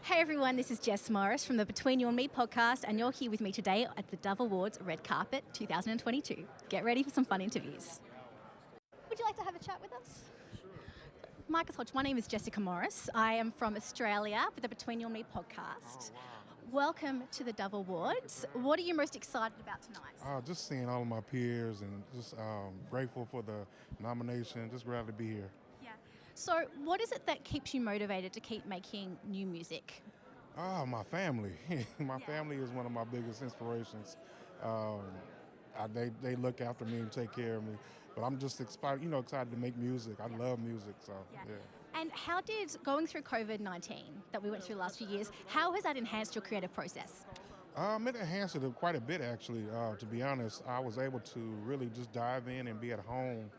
Hey everyone, this is Jess Morris from the Between You and Me podcast, and you're here with me today at the Dove Awards Red Carpet 2022. Get ready for some fun interviews. Would you like to have a chat with us? Sure. Marcus Hodge, my name is Jessica Morris. I am from Australia with the Between You and Me podcast. Oh, wow. Welcome to the Dove Awards. What are you most excited about tonight? Just seeing all of my peers and just grateful for the nomination. Just glad to be here. Yeah. So what is it that keeps you motivated to keep making new music? My family. My family is one of my biggest inspirations. They look after me and take care of me. But I'm just excited to make music. I love music, so yeah. And how did going through COVID-19 that we went through the last few years, how has that enhanced your creative process? It enhanced it quite a bit, actually. To be honest, I was able to really just dive in and be at home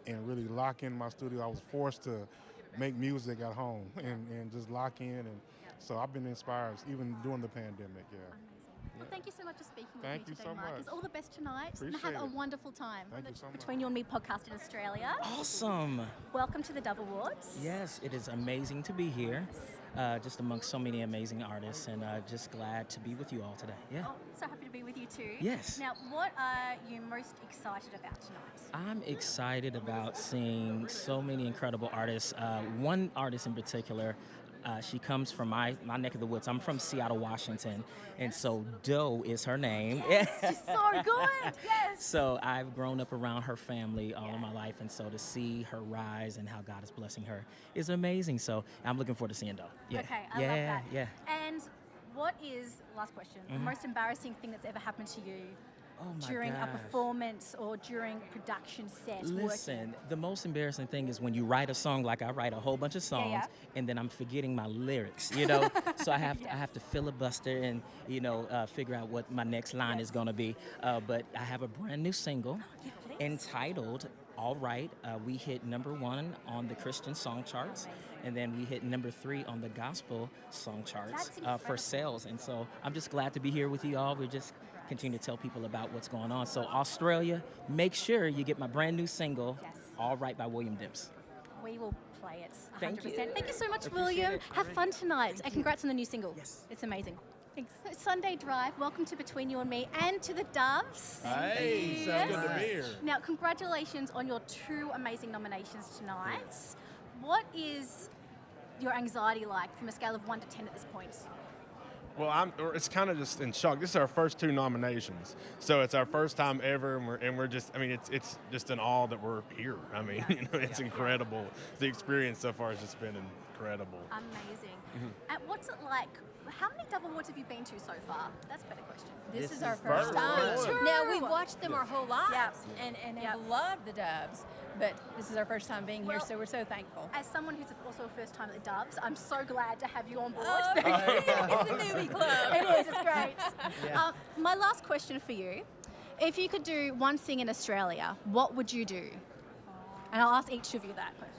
and really lock in my studio. I was forced to make music at home and just lock in. And so I've been inspired even during the pandemic, Well, thank you so much for speaking with me Thank you today, so Marcus. much. All the best tonight. Appreciate and have a it. wonderful time. Thank you so much. Between You and Me podcast in Australia. Awesome. Welcome to the Dove Awards. Yes, it is amazing to be here, just amongst so many amazing artists, and just glad to be with you all today. Yeah. Oh, so happy to be with you too. Yes. Now, what are you most excited about tonight? I'm excited about seeing so many incredible artists. One artist in particular, she comes from my neck of the woods. I'm from Seattle, Washington, and so Doe is her name. Yes, she's so good. Yes. So I've grown up around her family all of my life, and so to see her rise and how God is blessing her is amazing. So I'm looking forward to seeing Doe. Yeah. Okay, I love that. Yeah. And what is, last question, the most embarrassing thing that's ever happened to you Oh my during gosh. a performance or during a production set? Listen, the most embarrassing thing is when you write a song, like I write a whole bunch of songs, and then I'm forgetting my lyrics, So I have to filibuster and, figure out what my next line is going to be. But I have a brand new single entitled All Right. We hit #1 on the Christian song charts, and then we hit #3 on the gospel song charts for sales. And so I'm just glad to be here with you all. We're just continue to tell people about what's going on. So Australia, make sure you get my brand new single, All Right by William Dimps. We will play it 100%. Thank you. Thank you so much, Appreciate William. it. Have fun tonight. And congrats on the new single. Yes. It's amazing. Thanks. So Sunday Drive, welcome to Between You and Me and to the Doves. Hey, so good to be here. Now, congratulations on your 2 amazing nominations tonight. What is your anxiety like from a scale of 1 to 10 at this point? Well, it's kind of just in shock. This is our first 2 nominations, so it's our first time ever, and we're just. I mean, it's just an awe that we're here. I mean, it's incredible. The experience so far has just been incredible. Amazing. And what's it like? How many Dove Awards have you been to so far? That's a better question. This is our first time. True. Now, we've watched them our whole lives Yep. and have loved the Doves, but this is our first time being here, Well, so we're so thankful. As someone who's also a first time at the Doves, I'm so glad to have you on board. It's the newbie club. It is, it's great. My last question for you, if you could do one thing in Australia, what would you do? And I'll ask each of you that question.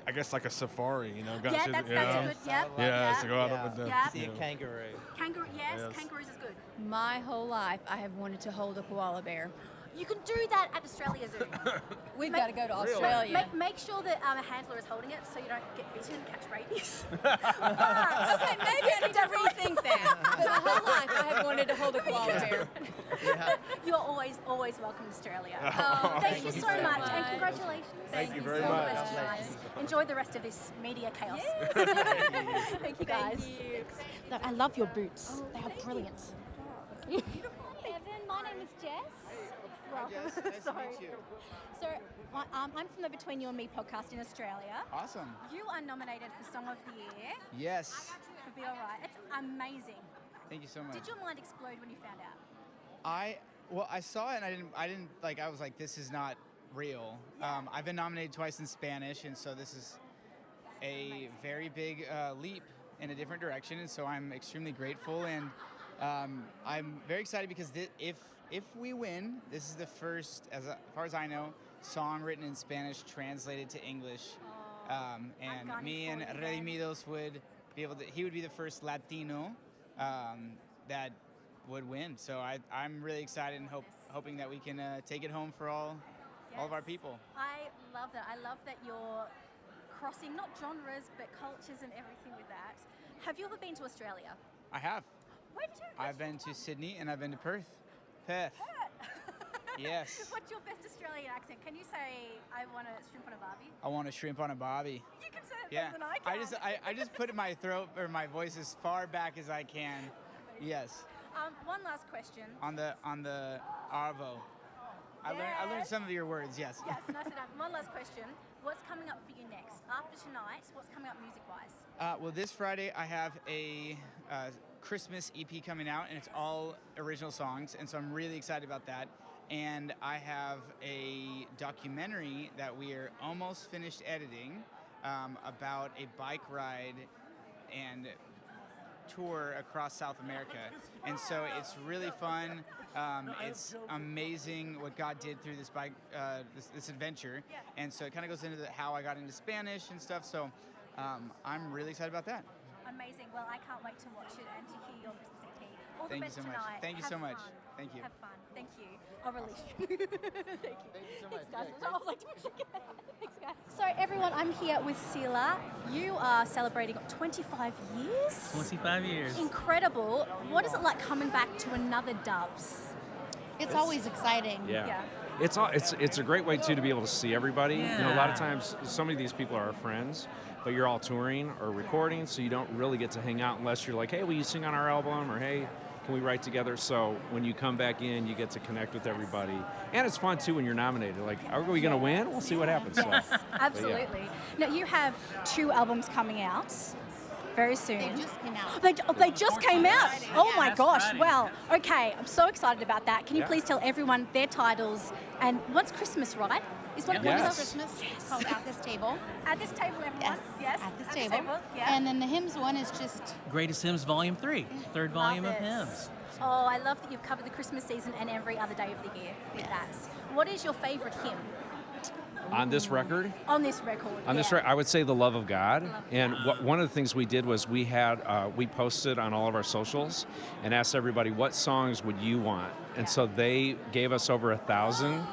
I guess like a safari, That's good. Yeah, to go out with the See a kangaroo. Kangaroo, yes, kangaroos is good. My whole life, I have wanted to hold a koala bear. You can do that at Australia Zoo. We've got to go to Australia. Make sure that a handler is holding it so you don't get bitten and catch rabies. Okay, maybe I need to rethink that. But my whole life, I have wanted to hold a koala bear. You're always welcome to Australia. Oh, Thank you so much, and congratulations. Thank you very All the much. best, guys. Enjoy the rest of this media chaos. Thank you, guys. Thank you. Look, I love your boots. They are brilliant. Evan, my name is Jess. Welcome. Nice to meet you. So, I'm from the Between You and Me podcast in Australia. Awesome. You are nominated for Song of the Year Yes. for Be Alright. It's amazing. Thank you so much. Did your mind explode when you found out? I saw it and I was like, this is not real. I've been nominated twice in Spanish, and so this is a very big leap in a different direction, and so I'm extremely grateful, and I'm very excited because if we win, this is the first, as far as I know, song written in Spanish translated to English, and me and Redimidos would be able to. He would be the first Latino that would win. So I'm really excited and hoping that we can take it home for all of our people. I love that. I love that you're crossing not genres but cultures and everything with that. have you ever been to Australia? I have. Where did you? I've been to Sydney and I've been to Perth. Yes. What's your best Australian accent? Can you say, I want a shrimp on a barbie? I want a shrimp on a bobby. You can say it Yeah. better than I can. I just put my throat or my voice as far back as I can. Yes. One last question. On the Arvo. I learned some of your words. Yes. Yes, nice enough. One last question. What's coming up for you next? After tonight, what's coming up music-wise? Well, this Friday I have a Christmas EP coming out, and it's all original songs, and so I'm really excited about that. And I have a documentary that we are almost finished editing about a bike ride and tour across South America. And so it's really fun. It's amazing what God did through this bike, this adventure. And so it kind of goes into how I got into Spanish and stuff. So I'm really excited about that. Amazing. Well, I can't wait to watch it and to hear your Christmas EP. All the Thank you best so much. tonight. Thank you Have so much. fun. Thank you. Have fun. Thank you. I'll release you. Thank you. Thank you so much. Thanks, guys. Yeah, I was like, thanks, guys. So, everyone, I'm here with Selah. You are celebrating 25 years. 25 years. Incredible. What is it like coming back to another Doves? It's always exciting. Yeah. It's a great way too to be able to see everybody. You know, a lot of times so many of these people are our friends, but you're all touring or recording, so you don't really get to hang out unless you're like, hey, will you sing on our album? Or hey, can we write together? So when you come back in, you get to connect with everybody. And it's fun too when you're nominated. Like, are we going to win? We'll see what happens. Yes, so, absolutely. Now, you have 2 albums coming out very soon. They just came out. They just came out. Oh my gosh. Well, okay. I'm so excited about that. Can you please tell everyone their titles? And what's Christmas, right? Is what it Yes. was? Christmas. It's called At This Table. At this table, everyone. Yes. At This Table. Yeah. And then the hymns one is just Greatest Hymns Volume 3, third volume Love of it. hymns. Oh, I love that you've covered the Christmas season and every other day of the year with that. What is your favorite hymn On this record, on this record? I would say the love of God. And one of the things we did was we posted on all of our socials and asked everybody, what songs would you want? And so they gave us over 1,000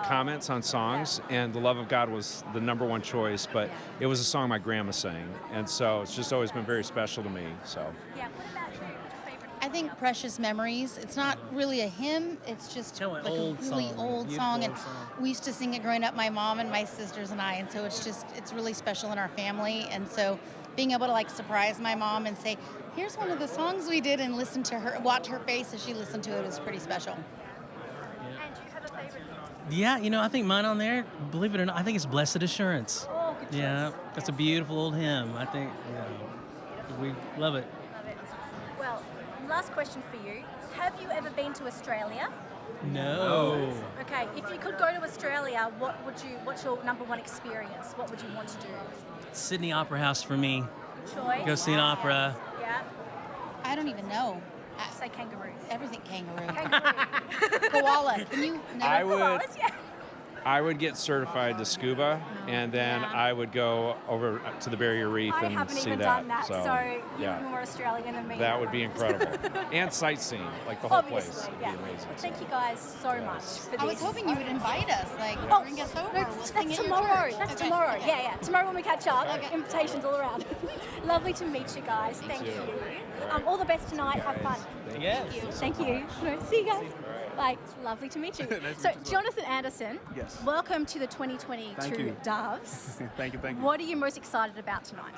comments on songs, and the love of God was the number one choice. But it was a song my grandma sang, and so it's just always been very special to me. So. Yeah. What about you? What's your favorite? I think Precious Memories. It's not really a hymn. It's just No, an like old a really song, old beautiful song. And old song. we used to sing it growing up, my mom and my sisters and I. And so it's really special in our family. And so being able to like surprise my mom and say, here's one of the songs we did, and listen to her, watch her face as she listened to it is pretty special. And do you have a favorite? Yeah, I think mine on there, believe it or not, I think it's Blessed Assurance. Oh, good choice. Yeah, that's a beautiful old hymn. I think, we love it. Love it. Well, last question for you. Have you ever been to Australia? No. Okay, if you could go to Australia, what's your number one experience? What would you want to do? Sydney Opera House for me. Good choice. Go see an opera. Yeah. I don't even know. Say kangaroo. Everything kangaroo. Kangaroo. Koala. Can you know? Koalas, yeah. I would get certified to scuba, and then I would go over to the Barrier Reef I and haven't see even that. done that, so you're more Australian than me. That would be incredible. And sightseeing, like the whole Obviously, place. yeah. Would be amazing. Thank you guys so much for this. I was hoping you would invite us. Like, Oh, bring us over. no, We'll sing that's at your tomorrow. church. That's Okay. tomorrow. Okay. Yeah. Tomorrow when we catch up, Okay. invitations all around. Lovely to meet you guys. Thank you. All the best tonight. Have fun. Yeah. Thank you. No, see you guys. Bye. Lovely to meet you. So, Jonathan Anderson, Yes. welcome to the 2022 Thank you. Doves. Thank you. What are you most excited about tonight?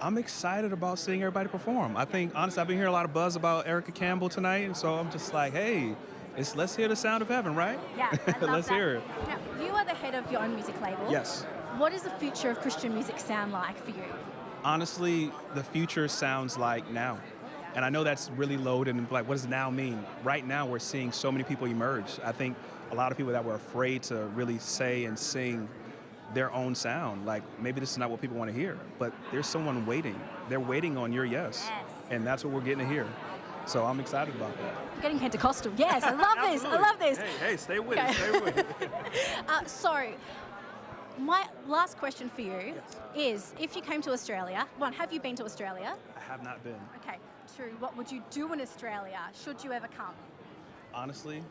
I'm excited about seeing everybody perform. I think, honestly, I've been hearing a lot of buzz about Erica Campbell tonight, and so I'm just like, hey, let's hear the sound of heaven, right? Yeah, I love Let's that. hear it. Now, you are the head of your own music label. Yes. What does the future of Christian music sound like for you? Honestly, the future sounds like now. And I know that's really loaded, and like, what does now mean? Right now, we're seeing so many people emerge. I think a lot of people that were afraid to really say and sing their own sound, like maybe this is not what people want to hear, but there's someone waiting. They're waiting on your yes. And that's what we're getting to hear. So I'm excited about that. You're getting Pentecostal. Yes, I love this. I love this. Hey, stay with it. Stay with it. So, my last question for you is, if you came to Australia, one, have you been to Australia? I have not been. Okay. Two, what would you do in Australia should you ever come? Honestly,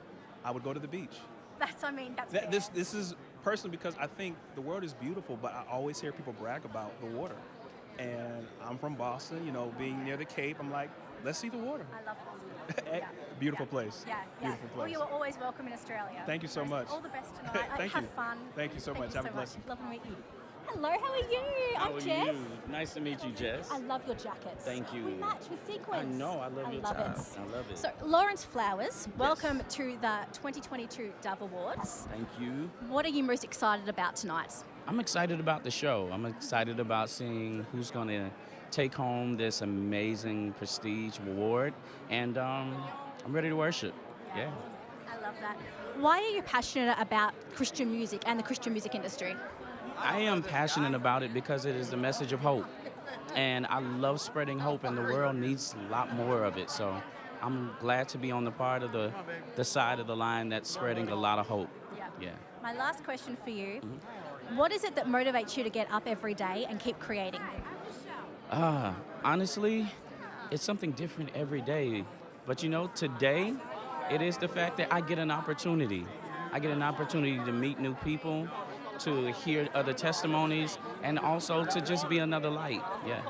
I would go to the beach. That's fair. This is personally because I think the world is beautiful, but I always hear people brag about the water. And I'm from Boston, you know, being near the Cape, I'm like, let's see the water. I love Boston. Yeah. Beautiful place. Yeah, yeah. Beautiful place. Well, you are always welcome in Australia. Thank you so much. All the best tonight. Thank Have you. fun. Thank you so much. Have a blessing. Love to meet you. Hello, how are you? How I'm are Jess. you? Nice to meet you, Jess. I love your jackets. Thank you. We match with sequins. I know. I love your tie. it. I love it. So, Lawrence Flowers, welcome to the 2022 Dove Awards. Thank you. What are you most excited about tonight? I'm excited about the show. I'm excited about seeing who's going to take home this amazing prestige award, and I'm ready to worship. Yeah. I love that. Why are you passionate about Christian music and the Christian music industry? I am passionate about it because it is the message of hope, and I love spreading hope, and the world needs a lot more of it. So I'm glad to be on the part of the side of the line that's spreading a lot of hope. Yeah. My last question for you, what is it that motivates you to get up every day and keep creating? Honestly, it's something different every day. But you know, today, it is the fact that I get an opportunity. I get an opportunity to meet new people, to hear other testimonies, and also to just be another light. Yeah.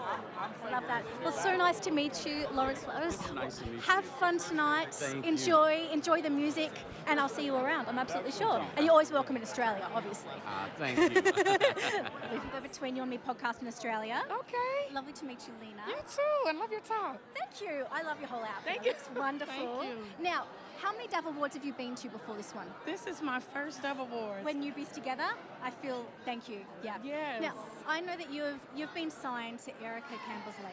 Love that. Well, so nice to meet you, Lawrence Flowers. Nice to meet you. Have fun tonight. Thank enjoy the music, and I'll see you around. I'm absolutely sure. And you're always welcome in Australia, obviously. Thank you. The Between You and Me podcast in Australia. Okay. Lovely to meet you, Lena. You too. I love your top. Thank you. I love your whole outfit. Thank you. It's wonderful. Thank you. Now, how many Dove Awards have you been to before this one? This is my first Dove Awards. When Newbies Together, I feel, thank you. Yeah. Yes. Now, I know that you've been signed to Erica Campbell's label.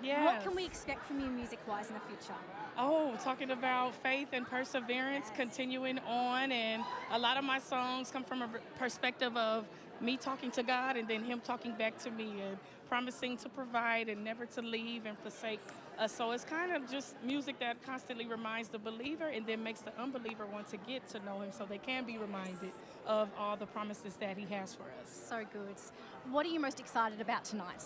Yes. What can we expect from you music-wise in the future? Oh, talking about faith and perseverance, continuing on, and a lot of my songs come from a perspective of me talking to God and then Him talking back to me and promising to provide and never to leave and forsake us. So it's kind of just music that constantly reminds the believer and then makes the unbeliever want to get to know Him so they can be reminded of all the promises that He has for us. So good. What are you most excited about tonight?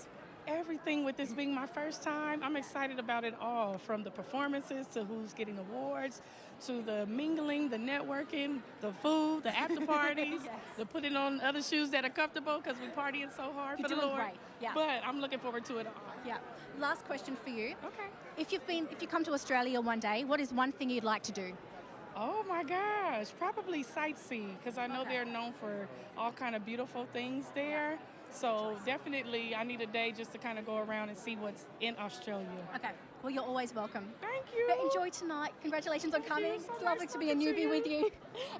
Everything, with this being my first time, I'm excited about it all, from the performances to who's getting awards, to the mingling, the networking, the food, the after parties, Yes. the putting on other shoes that are comfortable because we're partying so hard You're for the doing Lord. great, yeah. But I'm looking forward to it all. Yeah. Last question for you. Okay. If you come to Australia one day, what is one thing you'd like to do? Oh my gosh, probably sightsee, because I know they're known for all kind of beautiful things there. So definitely I need a day just to kind of go around and see what's in Australia. Okay. Well, you're always welcome. Thank you. But enjoy tonight. Congratulations on coming. so It's lovely much to be a talking to newbie you. with you.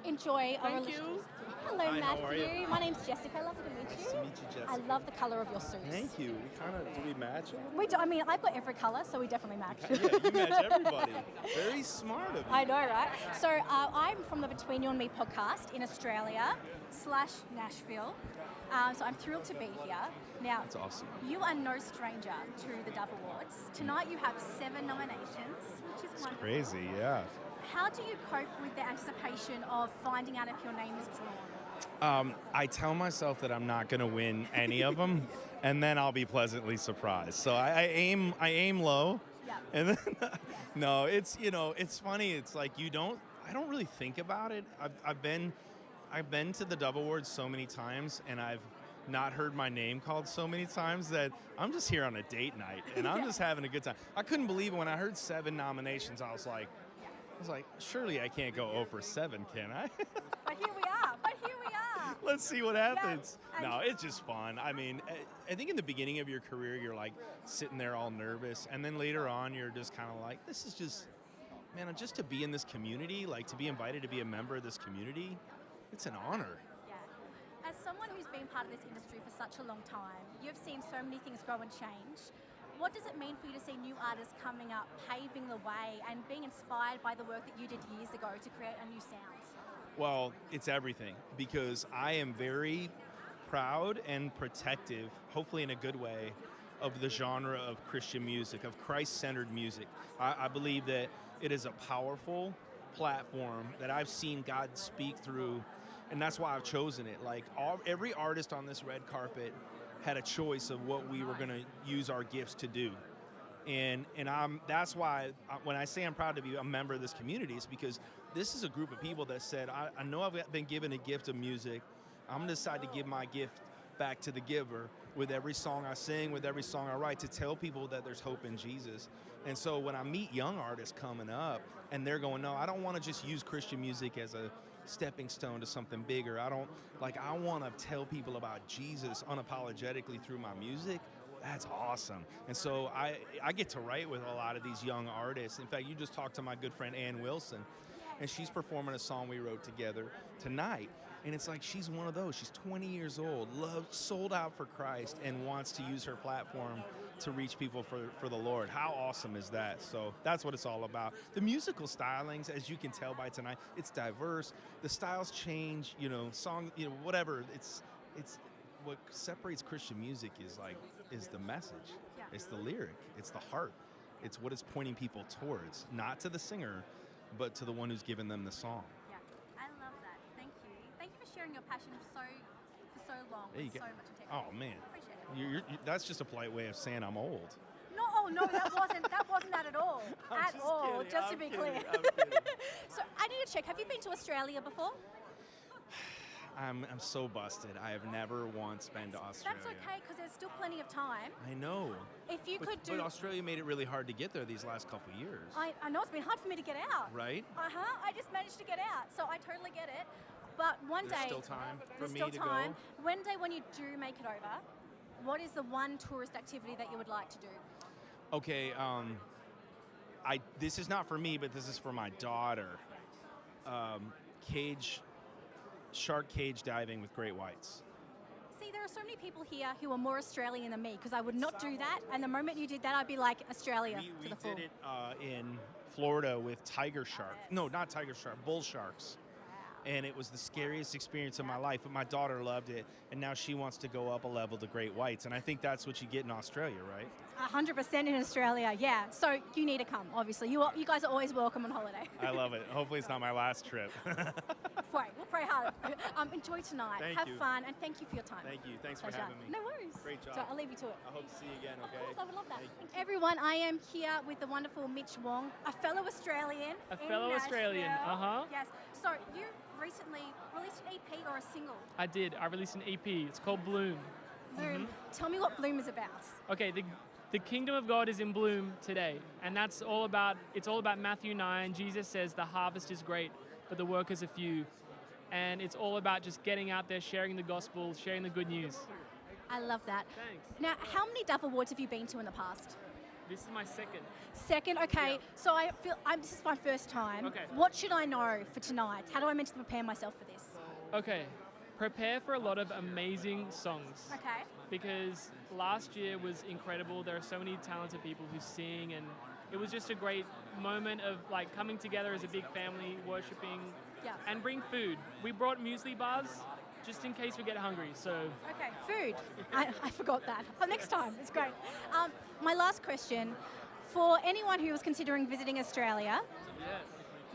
Enjoy our Thank relationship. you. Hello, Hi, how Matthew. are you? My name's Jessica. Lovely to meet you. Nice to meet you, Jessica. I love the colour of your suits. Thank you. Do we match? We do. I mean, I've got every colour, so we definitely match. Yeah, you match everybody. Very smart of you. I know, right? So I'm from the Between You and Me podcast in Australia / Nashville. So I'm thrilled to be here. Now, That's awesome. you are no stranger to the Dove Awards. Tonight you have 7 nominations, which is wonderful. Crazy, yeah. How do you cope with the anticipation of finding out if your name is drawn? I tell myself that I'm not going to win any of them, and then I'll be pleasantly surprised. So I aim low, Yeah. and then no, it's it's funny. It's like I don't really think about it. I've been to the Dove Awards so many times, and I've not heard my name called so many times that I'm just here on a date night, and I'm just having a good time. I couldn't believe it when I heard 7 nominations. I was like, surely I can't go 0 for 7, can I? But here we are. Let's see what happens. Yeah, No, it's just fun. I mean, I think in the beginning of your career, you're like sitting there all nervous. And then later on, you're just kind of like, this is just, man, just to be in this community, like to be invited to be a member of this community, it's an honor. As someone who's been part of this industry for such a long time, you've seen so many things grow and change. What does it mean for you to see new artists coming up, paving the way, and being inspired by the work that you did years ago to create a new sound? Well, it's everything, because I am very proud and protective, hopefully in a good way, of the genre of Christian music, of Christ-centered music. I believe that it is a powerful platform that I've seen God speak through, and that's why I've chosen it. Like every artist on this red carpet had a choice of what we were going to use our gifts to do. And that's why when I say I'm proud to be a member of this community, it's because this is a group of people that said, I know I've been given a gift of music. I'm going to decide to give my gift back to the giver. with every song I sing, with every song I write, to tell people that there's hope in Jesus. And so when I meet young artists coming up and they're going, no, I don't want to just use Christian music as a stepping stone to something bigger. I want to tell people about Jesus unapologetically through my music. That's awesome. And so I get to write with a lot of these young artists. In fact, you just talked to my good friend Ann Wilson, and she's performing a song we wrote together tonight. And it's like she's one of those. She's 20 years old, sold out for Christ, and wants to use her platform to reach people for the Lord. How awesome is that? So that's what it's all about. The musical stylings, as you can tell by tonight, it's diverse. The styles change, whatever. It's what separates Christian music is the message. Yeah. It's the lyric. It's the heart. It's what it's pointing people towards, not to the singer, but to the one who's given them the song. Yeah, I love that. Thank you. Thank you for sharing your passion for so long with so much integrity. Oh man, Appreciate it. that's just a polite way of saying I'm old. No, that wasn't that at all. At all, kidding. just to I'm be kidding. clear. I'm kidding. So I need to check. Have you been to Australia before? I'm so busted. I have never once been to Australia. That's okay, because there's still plenty of time. I know. If you could do... But Australia made it really hard to get there these last couple years. I know it's been hard for me to get out. Right? I just managed to get out, so I totally get it. But one There's day... still time for there's me still to time. go? One day when you do make it over, what is the one tourist activity that you would like to do? Okay, this is not for me, but this is for my daughter. Shark cage diving with great whites. See, there are so many people here who are more Australian than me, because I would not do that. And the moment you did that, I'd be like, Australia We to the full. did it in Florida with tiger shark. No, not tiger shark, bull sharks. And it was the scariest experience of my life, but my daughter loved it, and now she wants to go up a level to great whites, and I think that's what you get in Australia, right? 100% in Australia, yeah. So you need to come, obviously. You guys are always welcome on holiday. I love it. Hopefully it's not my last trip. We'll pray hard. Enjoy tonight. Thank Have you. fun, and thank you for your time. Thank you. Thanks Pleasure. for having me. No worries. Great job. So I'll leave you to it. I hope to see you again, okay? Of course, I would love that. Thank you. Everyone, I am here with the wonderful Mitch Wong, a fellow Australian. A fellow Australian, Nashville. Yes. So you recently released an EP or a single? I did. I released an EP. It's called Bloom. Bloom. Tell me what Bloom is about. Okay, the kingdom of God is in bloom today, and it's all about Matthew 9. Jesus says the harvest is great, but the workers are few. And it's all about just getting out there, sharing the gospel, sharing the good news. I love that. Thanks. Now, how many Dove Awards have you been to in the past? This is my second. Second, okay. Yeah. So I feel this is my first time. Okay. What should I know for tonight? How do I meant to prepare myself for this? Okay, prepare for a lot of amazing songs. Okay. Because last year was incredible. There are so many talented people who sing, and it was just a great moment of like coming together as a big family, worshiping, and bring food. We brought muesli bars just in case we get hungry. So okay, food. I forgot that. But next time, it's great. My last question, for anyone who was considering visiting Australia,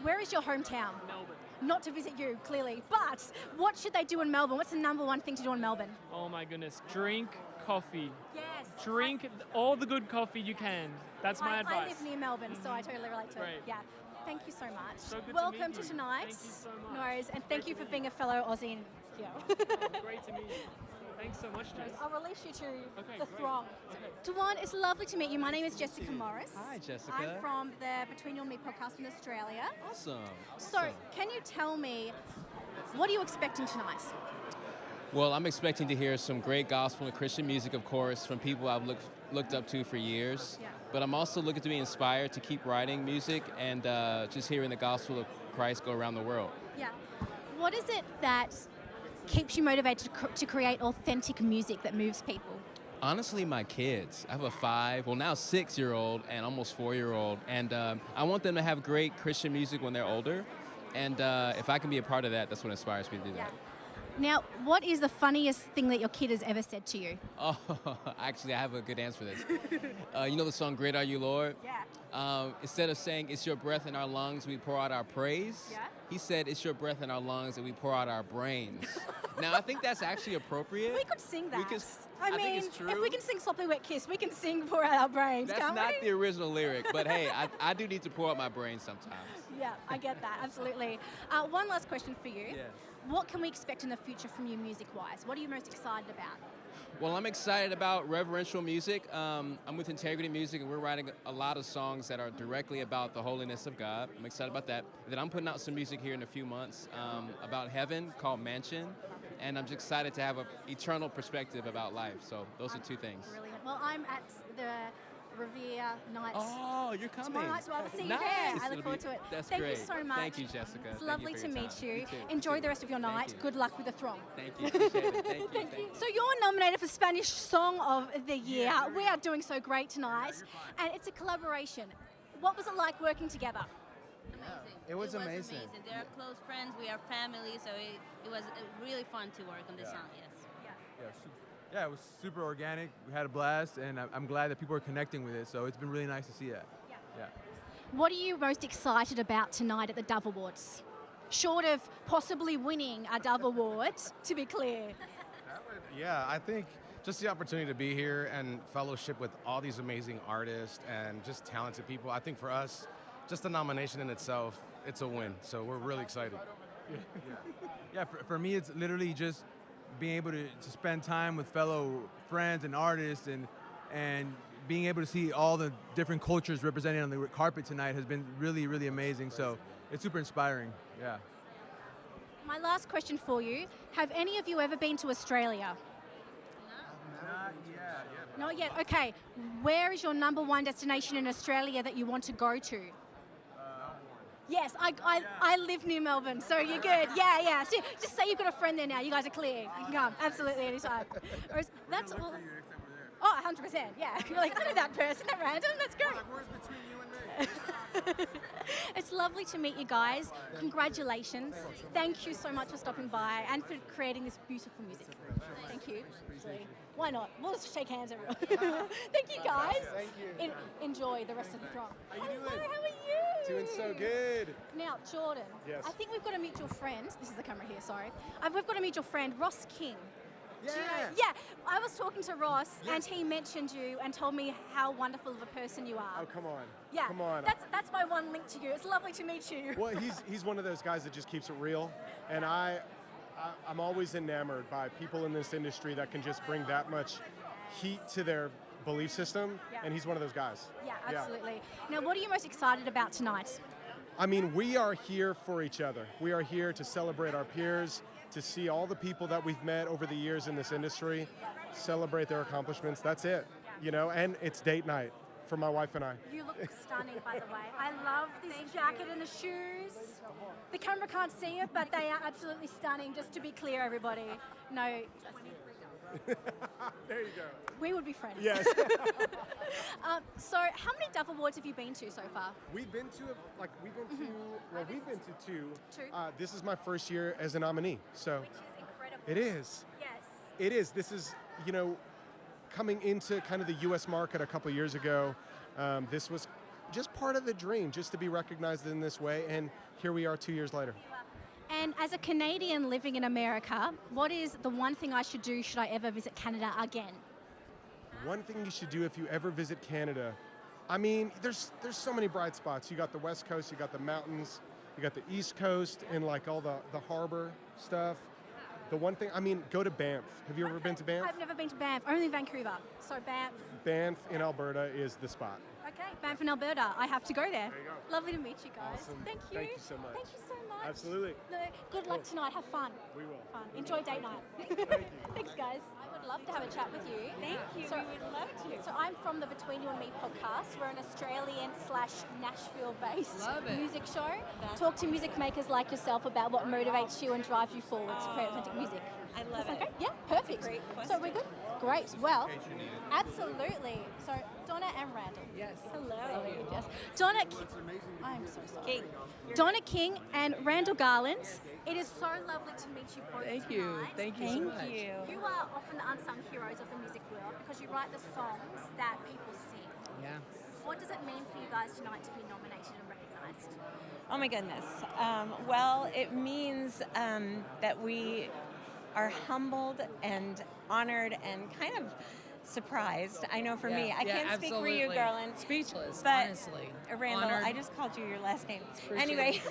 where is your hometown? Melbourne. Not to visit you, clearly, but what should they do in Melbourne? What's the number one thing to do in Melbourne? Oh my goodness, drink coffee. Yes. Drink all the good coffee you can. That's my advice. I live near Melbourne, so I totally relate to it. Great. Yeah. Thank you so much. So good Welcome to meet you. tonight. Thank you so much. No worries, and thank you for being a fellow Aussie here. Great to meet you. Thanks so much, Jess. I'll release you to the great. throng. Dwan, it's lovely to meet you. My name is Jessica Morris. Hi, Jessica. I'm from the Between You and Me podcast in Australia. Awesome. So, can you tell me, what are you expecting tonight? Well, I'm expecting to hear some great gospel and Christian music, of course, from people I've looked up to for years. Yeah. But I'm also looking to be inspired to keep writing music and just hearing the gospel of Christ go around the world. Yeah. What is it that keeps you motivated to create authentic music that moves people? Honestly, my kids. I have a 6-year-old and almost 4-year-old, and I want them to have great Christian music when they're older. And if I can be a part of that, that's what inspires me to do that. Now, what is the funniest thing that your kid has ever said to you? Oh, actually, I have a good answer for this. You know the song "Great Are You, Lord"? Yeah. Instead of saying "It's your breath in our lungs, we pour out our praise," he said, "It's your breath in our lungs, and we pour out our brains." Now, I think that's actually appropriate. We could sing that. I mean, think it's true. if we can sing Sloppy Wet Kiss, we can sing Pour Out Our Brains, That's can't not we? the original lyric, but hey, I do need to pour out my brain sometimes. Yeah, I get that, absolutely. One last question for you. Yeah. What can we expect in the future from you music-wise? What are you most excited about? Well, I'm excited about reverential music. I'm with Integrity Music, and we're writing a lot of songs that are directly about the holiness of God. I'm excited about that. Then I'm putting out some music here in a few months about heaven called Mansion, and I'm just excited to have an eternal perspective about life. So those are two things. Brilliant. Well, I'm at the Revere Nights. Oh, you're coming. Tomorrow night, so I'll see you Nice. there. I look It'll forward be- to it. That's Thank great. you so much. Thank you, Jessica. It's Thank lovely you for to your meet time. you. You too. Enjoy the rest of your night. you. Good luck with the throng. Thank you. Appreciate it. Thank you. Thank you. So you're nominated for Spanish Song of the Year. We are doing so great tonight, and it's a collaboration. What was it like working together? It was amazing. They are close friends. We are family, so it was really fun to work on this song. Yes. Yeah, it was super organic. We had a blast, and I'm glad that people are connecting with it. So it's been really nice to see that. Yeah. What are you most excited about tonight at the Dove Awards? Short of possibly winning a Dove Award, to be clear. Yeah, I think just the opportunity to be here and fellowship with all these amazing artists and just talented people. I think for us, just the nomination in itself, it's a win. So we're really excited. Yeah, for me, it's literally just being able to spend time with fellow friends and artists and being able to see all the different cultures represented on the carpet tonight has been really, really amazing. So it's super inspiring. Yeah. My last question for you, have any of you ever been to Australia? Not yet. Okay. Where is your number one destination in Australia that you want to go to? Yes, I live near Melbourne, so you're good. Yeah. So just say you've got a friend there now. You guys are clear. You can come absolutely anytime. Or that's all. Oh, 100%. Yeah. You're like, I know that person at random. That's great. It's lovely to meet you guys. Congratulations. Thank you so much for stopping by and for creating this beautiful music. Thank you. Why not? We'll just shake hands, everyone. Thank you, guys. Thank you. Enjoy the rest of the throng. How you doing? How are you? Doing so good. Now, Jordan, Yes. I think we've got to meet your friend. This is the camera here, sorry. We've got to meet your friend, Ross King. Yeah. Do you know? Yeah, I was talking to Ross and he mentioned you and told me how wonderful of a person you are. Oh, come on. Yeah, Come on. That's my one link to you. It's lovely to meet you. Well, he's one of those guys that just keeps it real, and I'm always enamored by people in this industry that can just bring that much heat to their belief system, and he's one of those guys. Yeah, absolutely. Now, what are you most excited about tonight? I mean, we are here for each other. We are here to celebrate our peers, to see all the people that we've met over the years in this industry, celebrate their accomplishments. That's it, and it's date night for my wife and I. You look stunning, by the way. I love this jacket and the shoes. The camera can't see it, but they are absolutely stunning, just to be clear, everybody. No. There you go. We would be friends. Yes. So, how many Dove Awards have you been to so far? We've been to two. Two. This is my first year as a nominee, so Which is incredible. it is. Yes. It is. This is, coming into kind of the U.S. market a couple years ago. This was just part of the dream, just to be recognized in this way, and here we are 2 years later. And as a Canadian living in America, what is the one thing I should do should I ever visit Canada again? One thing you should do if you ever visit Canada, I mean, there's so many bright spots. You got the West Coast, you got the mountains, you got the East Coast, and like all the harbor stuff. The one thing, I mean, go to Banff. Have you ever been to Banff? I've never been to Banff, only Vancouver. So Banff. Banff in Alberta is the spot. Okay, Banff in Alberta. I have to go there. There you go. Lovely to meet you guys. Awesome. Thank you. Thank you so much. Thank you so much. Absolutely. No, good luck tonight. Have fun. We will. Fun. Enjoy date night. Thanks, guys. I would love to have a chat with you. Thank you. So, We would love to. So I'm from the Between You and Me podcast. We're an Australian/Nashville-based Love it. music show. Talk to music makers like yourself about what motivates you and drives you forward to create authentic music. I love That's it. okay? Yeah, perfect. Great So we're good? Great. Well, absolutely. So Donna and Randall. Yes. Hello. Jess. Donna. I'm so sorry. Donna King and Randall Garland. It is so lovely to meet you both Thank tonight. you. Thank you so much. Thank you. You are often the unsung heroes of the music world because you write the songs that people sing. Yeah. What does it mean for you guys tonight to be nominated and recognized? Oh my goodness. Well, it means that we are humbled and honored and kind of surprised. I know for me. I Yeah, can't speak for you, absolutely. Garland. Speechless, but, honestly. Randall, Honored. I just called you your last name. Appreciate Anyway.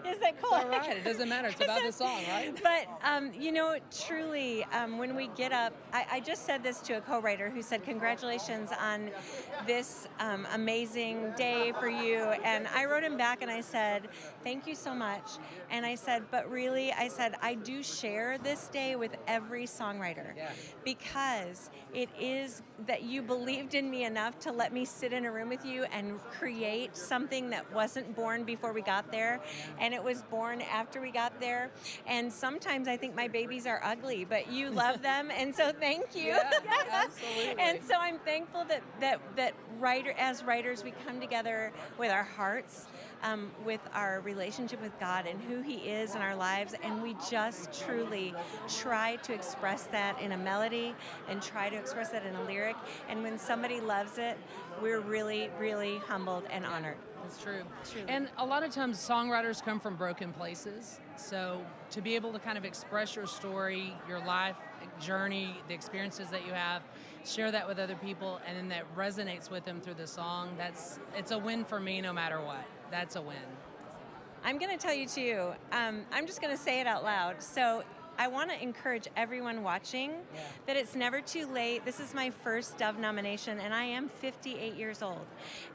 Is that cool? It's all right. It doesn't matter. It's about the song, right? But, you know, truly, when we get up, I just said this to a co-writer who said, congratulations on this amazing day for you. And I wrote him back and I said, thank you so much. And I said, but really, I said, I do share this day with every songwriter because it is that you believed in me enough to let me sit in a room with you and create something that wasn't born before we got there. And it was born after we got there. And sometimes I think my babies are ugly, but you love them. And so thank you. Yeah, absolutely. And so I'm thankful that as writers, we come together with our hearts, with our relationship with God and who He is in our lives. And we just truly try to express that in a melody and try to express that in a lyric. And when somebody loves it, we're really, really humbled and honored. That's true. And a lot of times songwriters come from broken places. So to be able to kind of express your story, your life journey, the experiences that you have, share that with other people, and then that resonates with them through the song, it's a win for me no matter what. That's a win. I'm going to tell you too, I'm just going to say it out loud. So I want to encourage everyone watching that it's never too late. This is my first Dove nomination, and I am 58 years old.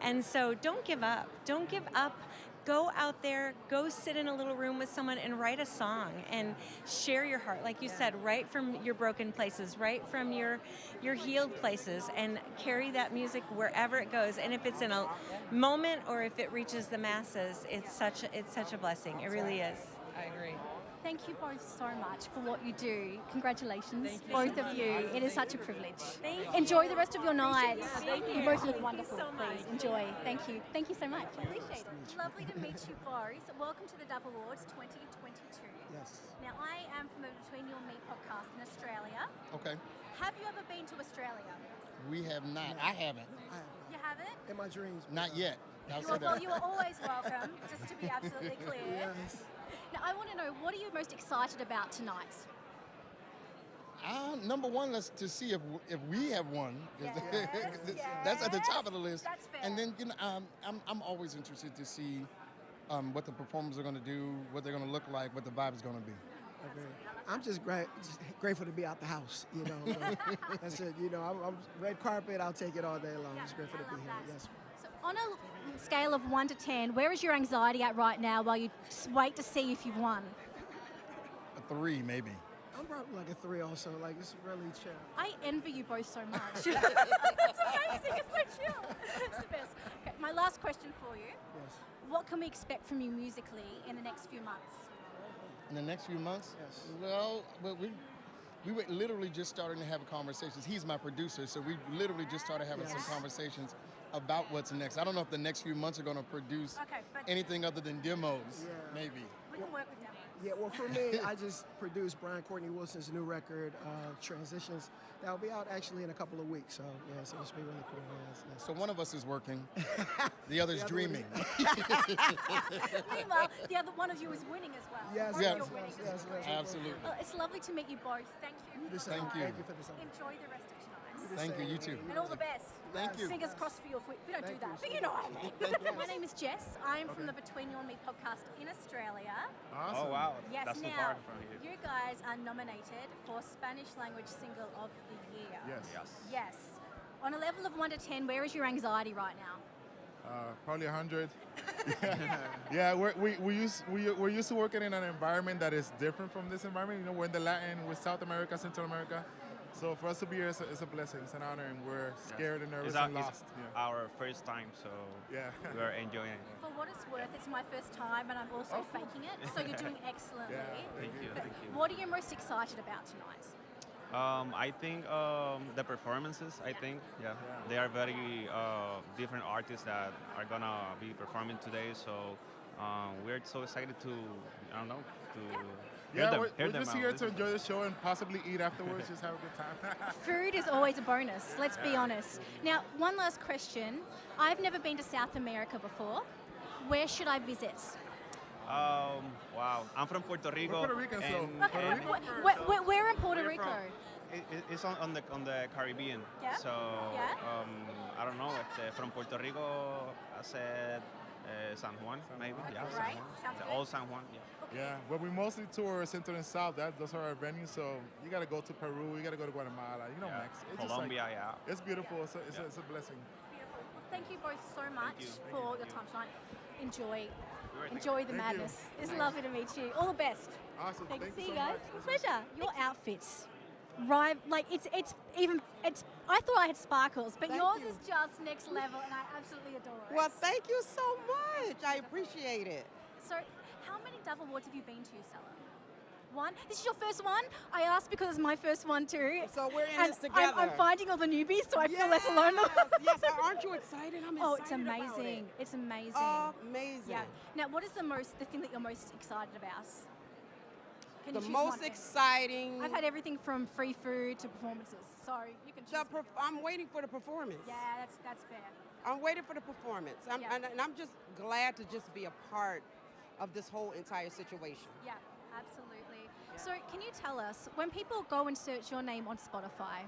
And so don't give up. Don't give up. Go out there, go sit in a little room with someone and write a song and share your heart. Like you said, right from your broken places, right from your healed places, and carry that music wherever it goes. And if it's in a moment or if it reaches the masses, it's such a blessing. It really is. I agree. Thank you both so much for what you do. Congratulations, Thank you both so of much. you. It is such a privilege. Thank you. Enjoy the rest of your nights. Thank you. You both look Thank you wonderful. so much. Please enjoy. Thank you. Thank you so much. I appreciate it. Lovely to meet you both. Welcome to the Dove Awards 2022. Yes. Now, I am from the Between You and Me podcast in Australia. Okay. Have you ever been to Australia? We have not. I haven't. You haven't? In my dreams. Not yet. Well, you are always welcome, just to be absolutely clear. Yes. Now, I want to know, what are you most excited about tonight? Number one, let's to see if we have won. That's at the top of the list. That's fair. And then I'm always interested to see what the performers are going to do, what they're going to look like, what the vibe is going to be. Okay. I'm just grateful to be out the house, you know. That's it. You know, I'm red carpet. I'll take it all day long. I'm just grateful to be here. Yes. So on a scale of 1 to 10, where is your anxiety at right now while you wait to see if you've won? A 3, maybe. I'm probably like a 3 also. Like, it's really chill. I envy you both so much. That's amazing. It's so chill. It's the best. Okay, my last question for you. Yes. What can we expect from you musically in the next few months? In the next few months? Yes. Well, we were literally just starting to have conversations. He's my producer, so we literally just started having some conversations about what's next. I don't know if the next few months are going to produce anything other than demos, maybe. We can work with them. Yeah, well, for me, I just produced Brian Courtney Wilson's new record, Transitions. That'll be out actually in a couple of weeks. So, yeah, so it's been really cool. Yes. So one of us is working, the other's dreaming. Meanwhile, the other one of you is winning as well. Yes, Both yes, you're winning. yes, absolutely. Well, it's lovely to meet you both. Thank you. Thank you. Thank you for this. Enjoy the rest of tonight. Thank you, you too. And all the best. Thank you. Fingers crossed for you. We don't do that, but you know what I mean. My name is Jess. I'm from the Between You and Me podcast in Australia. Awesome. Oh, wow. Yes, That's so now, far from here. you guys are nominated for Spanish language single of the year. Yes. On a level of 1 to 10, where is your anxiety right now? Probably 100. Yeah, we're used to working in an environment that is different from this environment. You know, we're in the Latin, we're South America, Central America. So for us to be here, it's a blessing. It's an honor, and we're scared and nervous and lost. It's our first time, so we're enjoying it. For what it's worth, it's my first time, and I'm also faking it. So you're doing excellently. Thank you. What are you most excited about tonight? I think the performances. I think they are very different artists that are gonna be performing today. So we're so excited to We're just here to enjoy the show and possibly eat afterwards. Just have a good time. Food is always a bonus, let's be honest. Now, one last question. I've never been to South America before. Where should I visit? Wow. I'm from Puerto Rico. We're Puerto Ricans, so. and- Puerto and- Rico. Where in Puerto We're Rico? It's on the Caribbean. Yeah. So Yeah. I don't know. From Puerto Rico, I said San Juan, maybe. Yeah, Right. San Juan. Sounds The good. old San Juan. Yeah. Yeah, but we mostly tour Central and South. Those are our venues. So you got to go to Peru. You got to go to Guatemala. You know, Yeah. Mexico. Colombia, yeah. It's beautiful. It's a blessing. Beautiful. Well, thank you both so much you. for your time tonight. Enjoy the Thank you. madness. It's lovely to meet you. All the best. Awesome. Thank you. Thank See you you so guys. much. Pleasure. Your outfits, right? Like it's. I thought I had sparkles, but Thank yours you. is just next level, and I absolutely adore it. Well, thank you so much. I appreciate it. So, how many Dove Awards have you been to, Selah? One? This is your first one? I asked because it's my first one too. So we're in and this together. I'm finding all the newbies, so I feel less alone. Yes, aren't you excited? I'm Oh, it's excited about amazing. it. It's amazing. Amazing. Yeah. Now, what is the thing that you're most excited about? Can you The choose most one thing? exciting. I've had everything from free food to performances. Sorry, you can choose. I'm waiting for the performance. Yeah, that's fair. I'm waiting for the performance. And I'm just glad to just be a part of this whole entire situation. Yeah, absolutely. So can you tell us, when people go and search your name on Spotify,